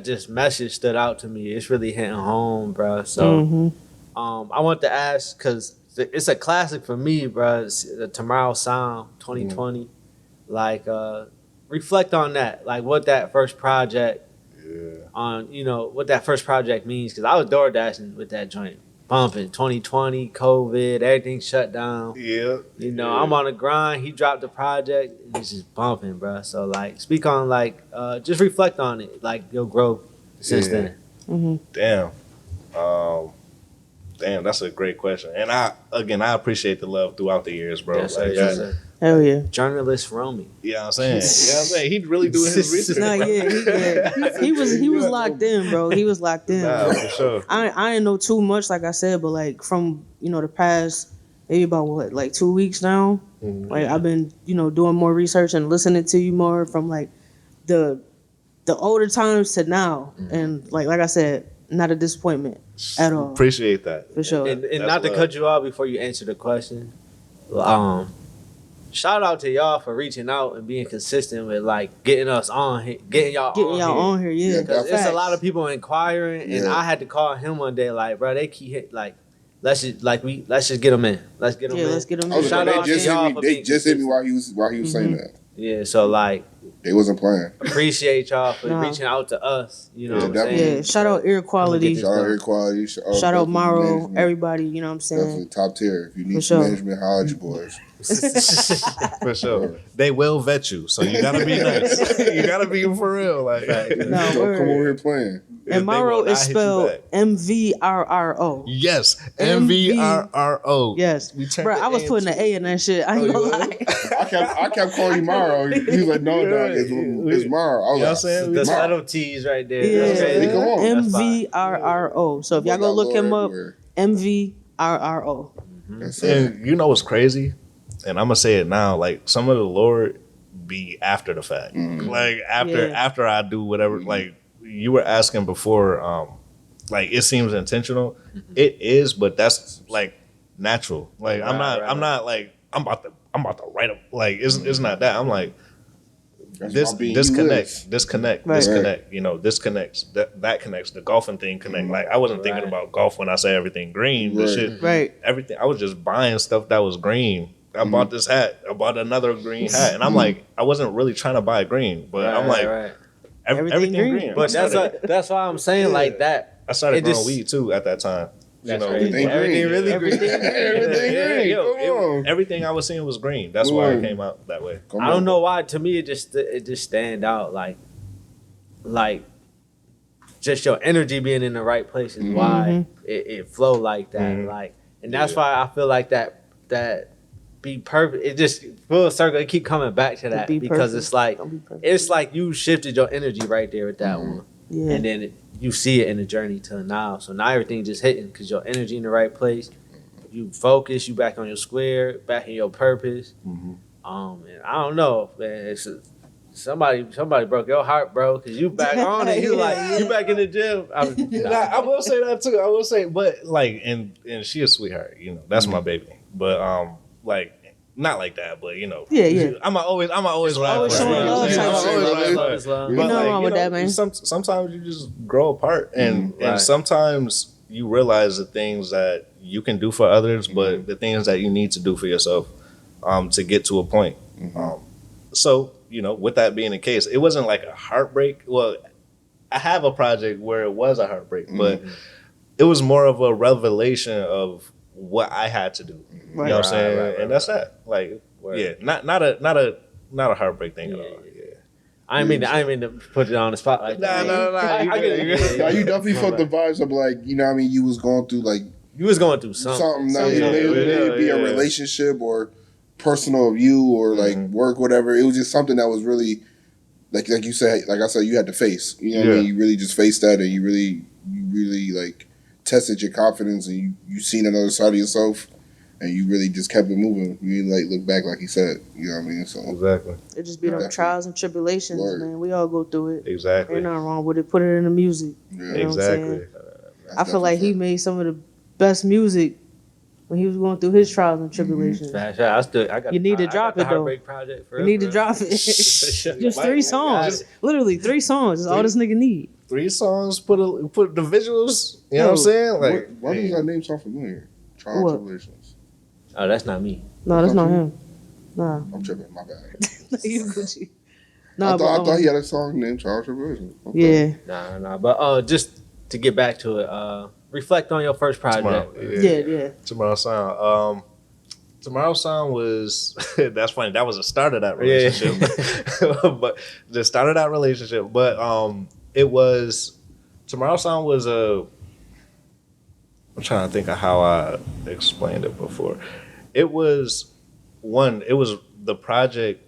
just message stood out to me. It's really hitting home, bro. So, Mhm. I want to ask because it's a classic for me, bro. It's the Tomorrow Sound 2020. Like, reflect on that, like what that first project on, you know, what that first project means. Because I was door dashing with that joint, bumping 2020, COVID, everything shut down. Yeah. You know, I'm on the grind. He dropped the project, and it's just bumping, bro. So like, speak on like, just reflect on it, like your growth since then. Damn. Damn, that's a great question. And I appreciate the love throughout the years, bro. Yes, Like, yes, sir. Hell yeah. Journalist Romey. you know what I'm saying? You know what I'm saying? He'd really do his research. Nah, he was locked in, bro. He was locked in. Nah, for sure. I didn't know too much, like I said, but like from, you know, the past maybe about what, like 2 weeks now. Like I've been, you know, doing more research and listening to you more from like the older times to now. And like I said, not a disappointment at all. Appreciate that. For sure. And That's not to love. cut you off before you answer the question, shout out to y'all for reaching out and being consistent with like getting us on here, getting y'all on here. Yeah. Yeah, It's a lot of people inquiring, and I had to call him one day, like, bro, they keep hit like, let's just get them in. Let's get them in. Let's get them I was in. Shout like, out they to y'all for they being just hit me consistent. while he was saying that. Yeah, so like, They wasn't playing. appreciate y'all for Nah. reaching out to us. You know Yeah, what I'm definitely. saying? Yeah, shout out Ear Quality. Get Shout out done. Air Quality. Shout out definitely MVRRO, management. everybody, you know what I'm saying? Definitely top tier. If you need For some sure. management, holla at your boys. For sure. They will vet you, so you gotta be nice. You gotta be for real. Like, No, So come over word. here playing. And They will MVRRO not is hit you spelled back. MVRRO. Yes, MVRRO. Yes. We turned Bro, the I was A putting an into- A in that shit. I ain't Oh, gonna you lie. I kept calling you Maro. He was like, no, dog, it's Maro. I was You know what I'm like, saying? The Maro. subtleties right there. Yeah. That's crazy. Come on. That's fine. MVRRO. So if y'all Boy go got look him lore up, everywhere. MVRRO. That's it. And you know what's crazy? And I'm gonna say it now. Like some of the Lord be after the fact. Like after I do whatever. Like you were asking before. Like it seems intentional. It is, but that's like natural. Like I'm not like I'm about to write up. Like it's not that. I'm like That's about being you disconnect. Right. You know, this connects. That connects. The golfing thing connect. Like I wasn't thinking Right. about golf when I say everything green. But Right. shit, Right. everything. I was just buying stuff that was green. I bought this hat. I bought another green hat, and I'm like, I wasn't really trying to buy green, but I'm like, right. everything green. But that's why I'm saying like that. I started it growing just- weed too at that time. You That's know, crazy. Everything Everything green. really green. Everything green. Yo, Come on. everything I was seeing was green. That's why it Come on. came out that way. Come I don't on. know why. To me, it just stand out like just your energy being in the right place is why it flow like that. Like, and that's why I feel like that be perfect. It just full circle. It keep coming back to that Be because perfect. it's like Don't be perfect. it's like you shifted your energy right there with that one, Yeah. and then you see it in the journey till now. So now everything just hitting because your energy in the right place. You focus. You back on your square. Back in your purpose. And I don't know, man. Somebody broke your heart, bro, because you back on it. You like you back in the gym. I will say that too. I will say, but like, and she a sweetheart. You know, that's my baby. But like, not like that. But you know, Yeah. I'm always ride Always for her, showing you know love what I'm saying? type I'm shit. always ride for Love her. is love. But, Nothing like, wrong with you know, that, man. Sometimes you just grow apart, and Right. sometimes you realize the things that you can do for others, but the things that you need to do for yourself to get to a point. So, you know, with that being the case, it wasn't like a heartbreak. Well, I have a project where it was a heartbreak, but it was more of a revelation of what I had to do. You know what I'm saying? Right, and that's that. Like, Word. yeah, not a heartbreak thing at all. Yeah. I didn't mean to put it on the spot like that. Nah. I get it. Now you definitely felt the vibes of like, you know what I mean, you was going through like You was going through something. something that Something. may be a relationship or personal of you or like work, whatever. It was just something that was really like you said, like I said, you had to face. You know what I mean? You really just faced that and you really like tested your confidence and you seen another side of yourself and you really just kept it moving. You didn't like look back like he said. You know what I mean? So Exactly. It just be them trials and tribulations, Word. man. We all go through it. Exactly. Ain't nothing wrong with it. Put it in the music. yeah, You know what I'm Exactly. saying? I feel like he made some of the best music when he was going through his trials and tribulations. I got You need to drop the it, though. Heartbreak Project for You real, need to for drop it. Just 3 songs. Literally 3 songs. That's all this nigga need. 3 songs, put the visuals, you know what I'm saying? Like, why does that name sound familiar? Trial What? and Tribulations. Oh, that's not me. No, that's not him. Nah. I'm tripping, my bad. You Gucci. No, I thought he had a song named Charles Version. Yeah. Nah. But just to get back to it, reflect on your first project. Yeah. Tomorrow Sound. Tomorrow Sound was that's funny. That was the start of that relationship. But the start of that relationship. But it was Tomorrow Sound was I'm trying to think of how I explained it before. It was the project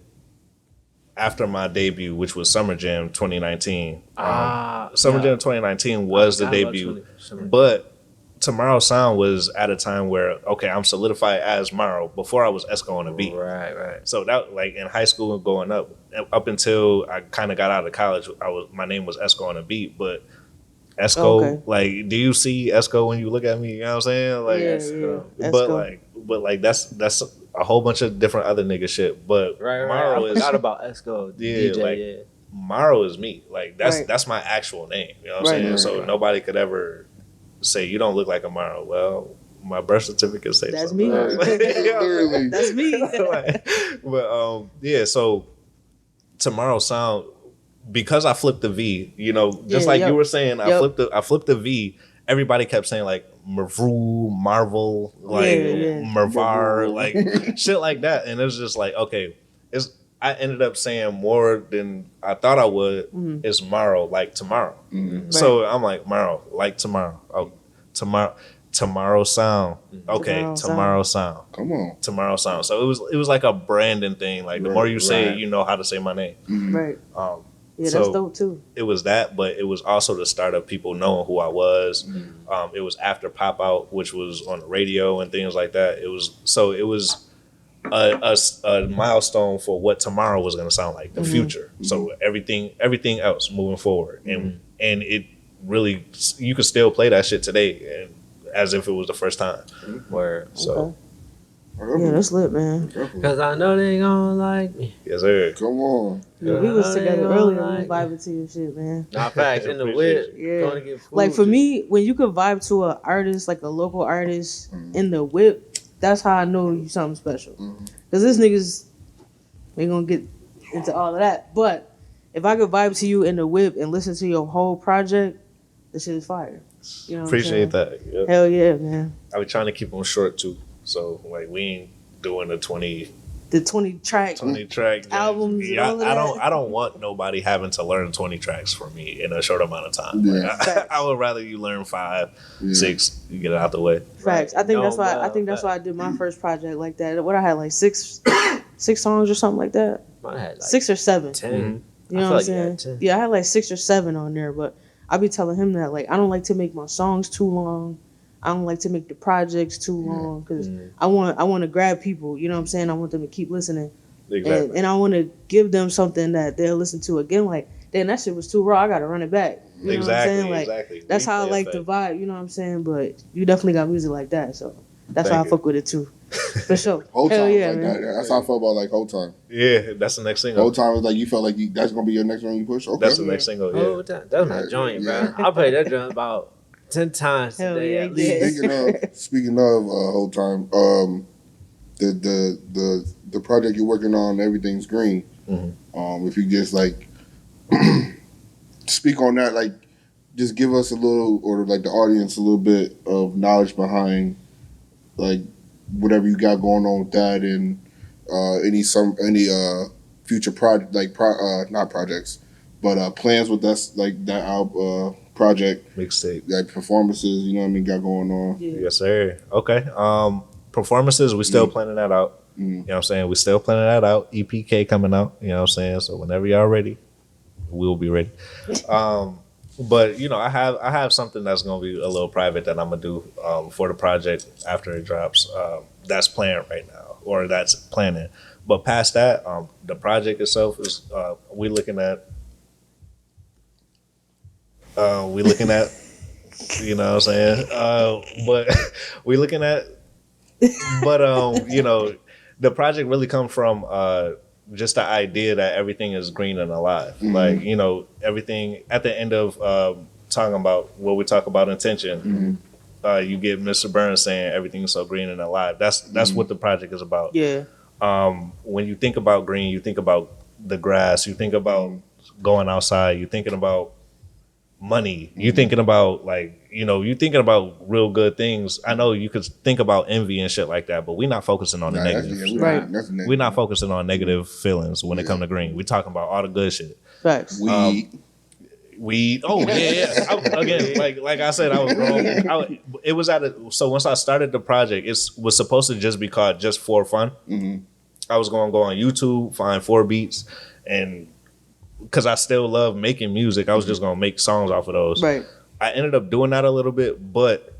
after my debut, which was Summer Jam 2019. Summer Jam 2019 was the debut. But Tomorrow Sound was at a time where, okay, I'm solidified as Morrow before I was Esco on the beat. Right. So that, like, in high school and going up until I kind of got out of college, my name was Esco on the beat. But Esco, like, do you see Esco when you look at me? You know what I'm saying? Like, Esco. But that's a whole bunch of different other nigga shit. But Morrow I is forgot about Esco. DJ, Morrow is me. Like, that's my actual name. You know what I'm saying? So nobody could ever say you don't look like a Morrow. Well, my birth certificate says that's something. me. Literally. That's me. But so Tomorrow Sound, because I flipped the V, you know, just like you were saying, I flipped the V. Everybody kept saying like Marvel, like Mervar, like shit like that, and it was just like, okay, I ended up saying more than I thought I would. It's Morrow, like tomorrow. So I'm like, Morrow, like tomorrow. Oh, Tomorrow Sound. Okay, Tomorrow Sound. Come on. Tomorrow Sound. So it was like a branding thing. Like the more you say it, you know how to say my name. Right. Yeah, so that's dope too. It was that, but it was also the start of people knowing who I was. It was after Pop Out, which was on the radio and things like that. It was a milestone for what tomorrow was going to sound like, the future. So everything else moving forward, and it really, you could still play that shit today, and as if it was the first time. So. Yeah, that's lit, man. Cause I know they gonna like me. Yes, sir. Come on. Yeah, we was together earlier. We vibing to your shit, man. Nah, facts in the whip. Going to get food. Like for me, when you could vibe to an artist, like a local artist in the whip, that's how I know you something special. Cause this niggas ain't gonna get into all of that. But if I could vibe to you in the whip and listen to your whole project, this shit is fire. You know, appreciate that. Yep. Hell yeah, man. I was trying to keep them short too, so like we ain't doing the 20 track albums. Yeah, I don't want nobody having to learn 20 tracks for me in a short amount of time. Yeah. Like, I would rather you learn 5, 6, you get it out the way. Facts. I think that's why I did my first project like that. What I had like six songs or something like that. I had like 6 or 7. 10. You know what I'm saying? Yeah, I had like 6 or 7 on there, but I be telling him that like I don't like to make my songs too long. I don't like to make the projects too long because I want to grab people. You know what I'm saying? I want them to keep listening, and I want to give them something that they'll listen to again. Like, damn, that shit was too raw. I gotta run it back. You know what I'm saying? Like, that's how I like the vibe. You know what I'm saying? But you definitely got music like that, so that's why I fuck with it too. For sure. Whole Hell time, yeah, like man. that. That's how I felt about like Whole Time. Yeah, that's the next single. Whole Time was like you felt like that's gonna be your next one you push. Okay, that's the next single. Yeah, that's my joint, bro. I played that joint about 10 times today at least. Speaking of Whole Time, the project you're working on, Everything's Green. If you just like speak on that, like just give us a little, or like the audience a little bit of knowledge behind like whatever you got going on with that, and any future project, like not projects, but plans with us, like that project mixtape, like performances, you know what I mean, got going on. Yes, sir. Okay. Performances, we still planning that out. You know what I'm saying? We still planning that out. EPK coming out, you know what I'm saying? So whenever y'all ready, we'll be ready. But you know, I have something that's gonna be a little private that I'm gonna do for the project after it drops. That's planned right now, or that's planning. But past that, the project itself is we looking at, you know what I'm saying? But we looking at, but you know, the project really come from just the idea that everything is green and alive. Like, you know, everything at the end of talking about what we talk about intention, you get Mr. Burns saying everything's so green and alive. That's what the project is about. Yeah. When you think about green, you think about the grass. You think about going outside. You're thinking about money. You're thinking about you thinking about real good things. I know you could think about envy and shit like that, but we're not focusing on the negative. We're not focusing on negative feelings when it comes to green. We're talking about all the good shit. Facts. Weed. Oh yeah. Again, like I said, I was wrong. It was so once I started the project, it was supposed to just be called Just For Fun. I was going to go on YouTube, find 4 beats, and because I still love making music, I was just going to make songs off of those. Right. I ended up doing that a little bit, but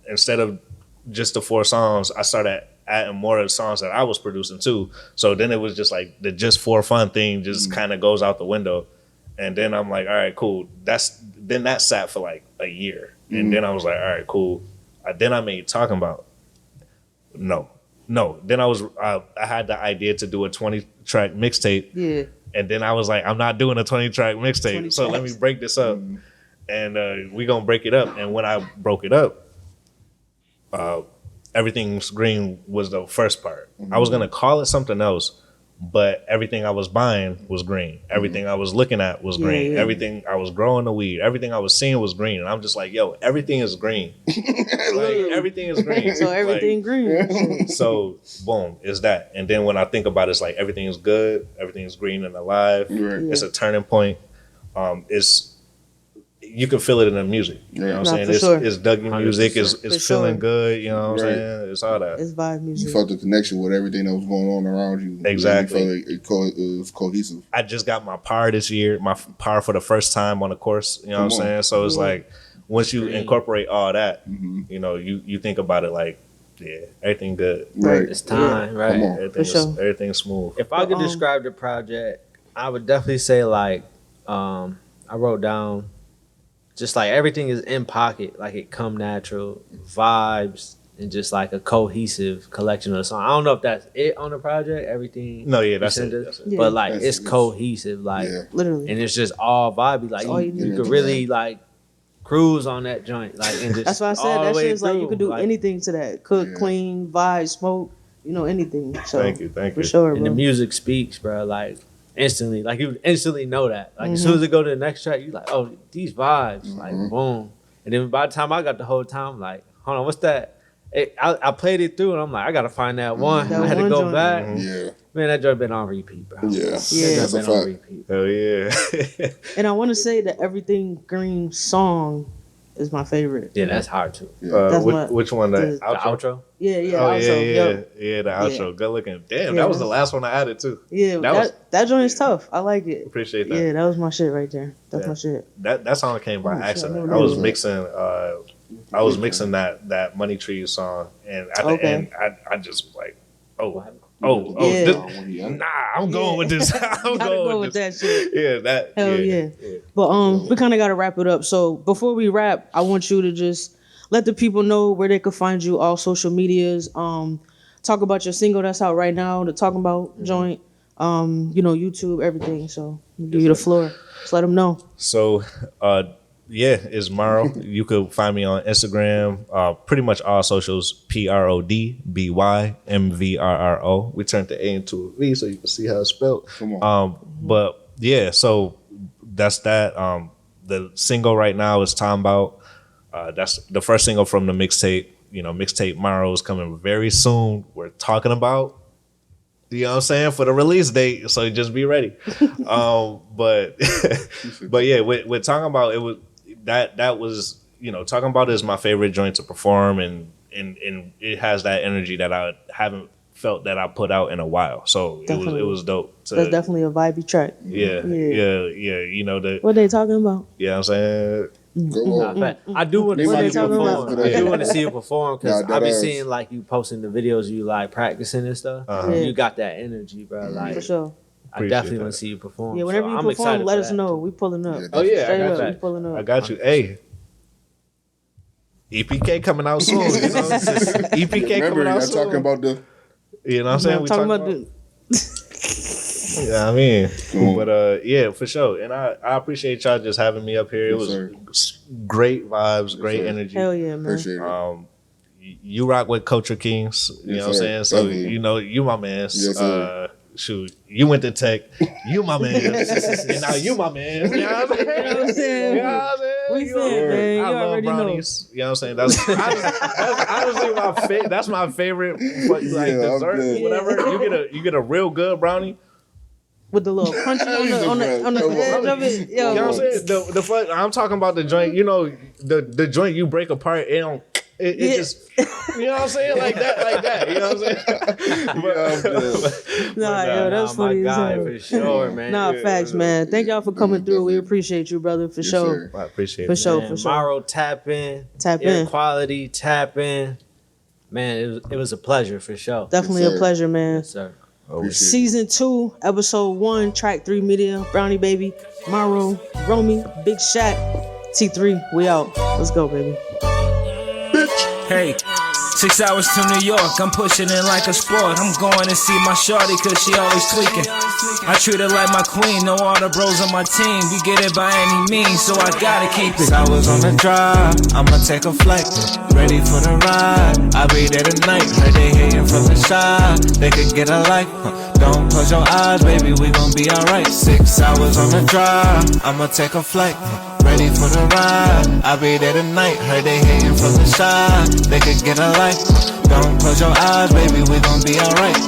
instead of just the 4 songs, I started adding more of the songs that I was producing too. So then it was just like the Just For Fun thing just kind of goes out the window. And then I'm like, all right, cool. Then that sat for like a year. And then I was like, all right, cool. Then I made Talking About. No. Then I had the idea to do a 20-track mixtape. Yeah. And then I was like, I'm not doing a 20-track mixtape. So let me break this up. And we gonna break it up. And when I broke it up, Everything's Green was the first part. I was gonna call it something else, but everything I was buying was green. Everything I was looking at was green. Yeah. Everything I was growing the weed, everything I was seeing was green. And I'm just like, yo, everything is green. Everything is green. So everything green. So boom, it's that. And then when I think about it, it's like everything is good, everything is green and alive. Right. It's a turning point. You can feel it in the music. You know what I'm saying? It's Dougie music. It's feeling good. You know what I'm saying? It's all that. It's vibe music. You felt the connection with everything that was going on around you. Exactly. You felt it was cohesive. I just got my PAR this year. My PAR for the first time on the course. You know what I'm saying? So it's like once you incorporate all that, you know, you think about it like, yeah, everything good. Right. It's time. Right. Everything's smooth. If I could describe the project, I would definitely say like I wrote down. Just like everything is in pocket, like it come natural, vibes, and just like a cohesive collection of songs. I don't know if that's it on the project, everything. No, yeah, that's it. Yeah. But like it's cohesive, like literally. And it's just all vibey. Like you could really like cruise on that joint. Like and just that's why I said that shit is like you could do anything to that. Cook, clean, vibe, smoke, you know, anything. So thank you. For sure, bro. And the music speaks, bro. Like instantly, like you instantly know that. Like as soon as it go to the next track, you like, oh, these vibes, like boom. And then by the time I got the whole time, like, hold on, what's that? I played it through and I'm like, I gotta find that one. I had to go back. Man, that joint been on repeat, bro. Yeah, that's a fact. Hell yeah. And I want to say that Everything Green song is my favorite. Yeah, that's hard too. Which one? The outro? Yeah, outro. The outro. Good looking. Damn, that was the last one I added too. Yeah, that joint is tough. I like it. Appreciate that. Yeah, that was my shit right there. That's my shit. That song came by accident. I was mixing that Money Trees song, and at the end, I just was like, I'm going with this. I'm going with that shit. Yeah, Hell yeah. But we kind of got to wrap it up. So before we wrap, I want you to just let the people know where they could find you, all social medias. Talk about your single that's out right now, the Talking About joint. You know, YouTube, everything. So give you the floor. Just let them know. So, it's MVRRO. You could find me on Instagram, pretty much all socials, PRODBY MVRRO. We turned the A into a V so you can see how it's spelled. Come on. But yeah, so that's that. The single right now is Talking About. That's the first single from the mixtape. You know, mixtape MVRRO is coming very soon. We're talking about, you know what I'm saying, for the release date. So just be ready. But yeah, with Talking About, it was that was, you know, Talking About is my favorite joint to perform, and it has that energy that I haven't felt that I put out in a while. So it was dope. That's definitely a vibey track. Yeah. You know what they talking about? Yeah, I'm saying. I do want to see you perform. I do want to see you perform because I've been seeing like you posting the videos you like practicing and stuff. You got that energy, bro. Like for sure. I definitely want to see you perform. Yeah, whenever you perform, let us know. We pulling up. Oh yeah, I got you. We pulling up. I got you. Hey, EPK coming out soon. You know? EPK coming out soon. Talking about the. You know what I'm saying? We talking about the. Yeah, I mean, but yeah, for sure. And I appreciate y'all just having me up here. It was great vibes, great energy. Hell yeah, man. Appreciate it. You rock with Culture Kings. You know what I'm saying? So you know, you my man. shoot, you went to tech, you my man, and now you my man. You know what I'm saying? You know what I'm saying? We fit, man. You I love already know. brownies. You know what I'm saying? That's honestly that's my favorite like dessert. Whatever you get a real good brownie. With the little crunchy on the edge of it. Yo. You know what I'm saying? The fuck, I'm talking about the joint. You know the joint you break apart. It don't. It just. You know what I'm saying? Like that. You know what I'm saying? That's funny my as guy hell. for sure, man. Nah, facts, man. Thank y'all for coming through. We appreciate you, brother, for sure. I appreciate it. For sure, Man, for sure. MVRRO, tap in. Tap Air in. Quality, tap in. Man, it was a pleasure for sure. Definitely Yes, a sir. pleasure, man. Yes, sir. Appreciate it. Season 2, episode 1, track 3 media, BrownieBabyy, MVRRO, Romey, Big Shaq, T3. We out. Let's go, baby. Hey, 6 hours to New York, I'm pushing it like a sport. I'm going to see my shorty cause she always tweaking. I treat her like my queen, know all the bros on my team. We get it by any means, so I gotta keep it. 6 hours on the drive, I'ma take a flight. Ready for the ride, I'll be there tonight. Heard they hating from the side, they could get a like. Don't close your eyes, baby, we gon' be alright. 6 hours on the drive, I'ma take a flight. Ready for the ride, I'll be there tonight. Heard they hating from the side, they could get a like. Don't close your eyes, baby, we gon' be alright.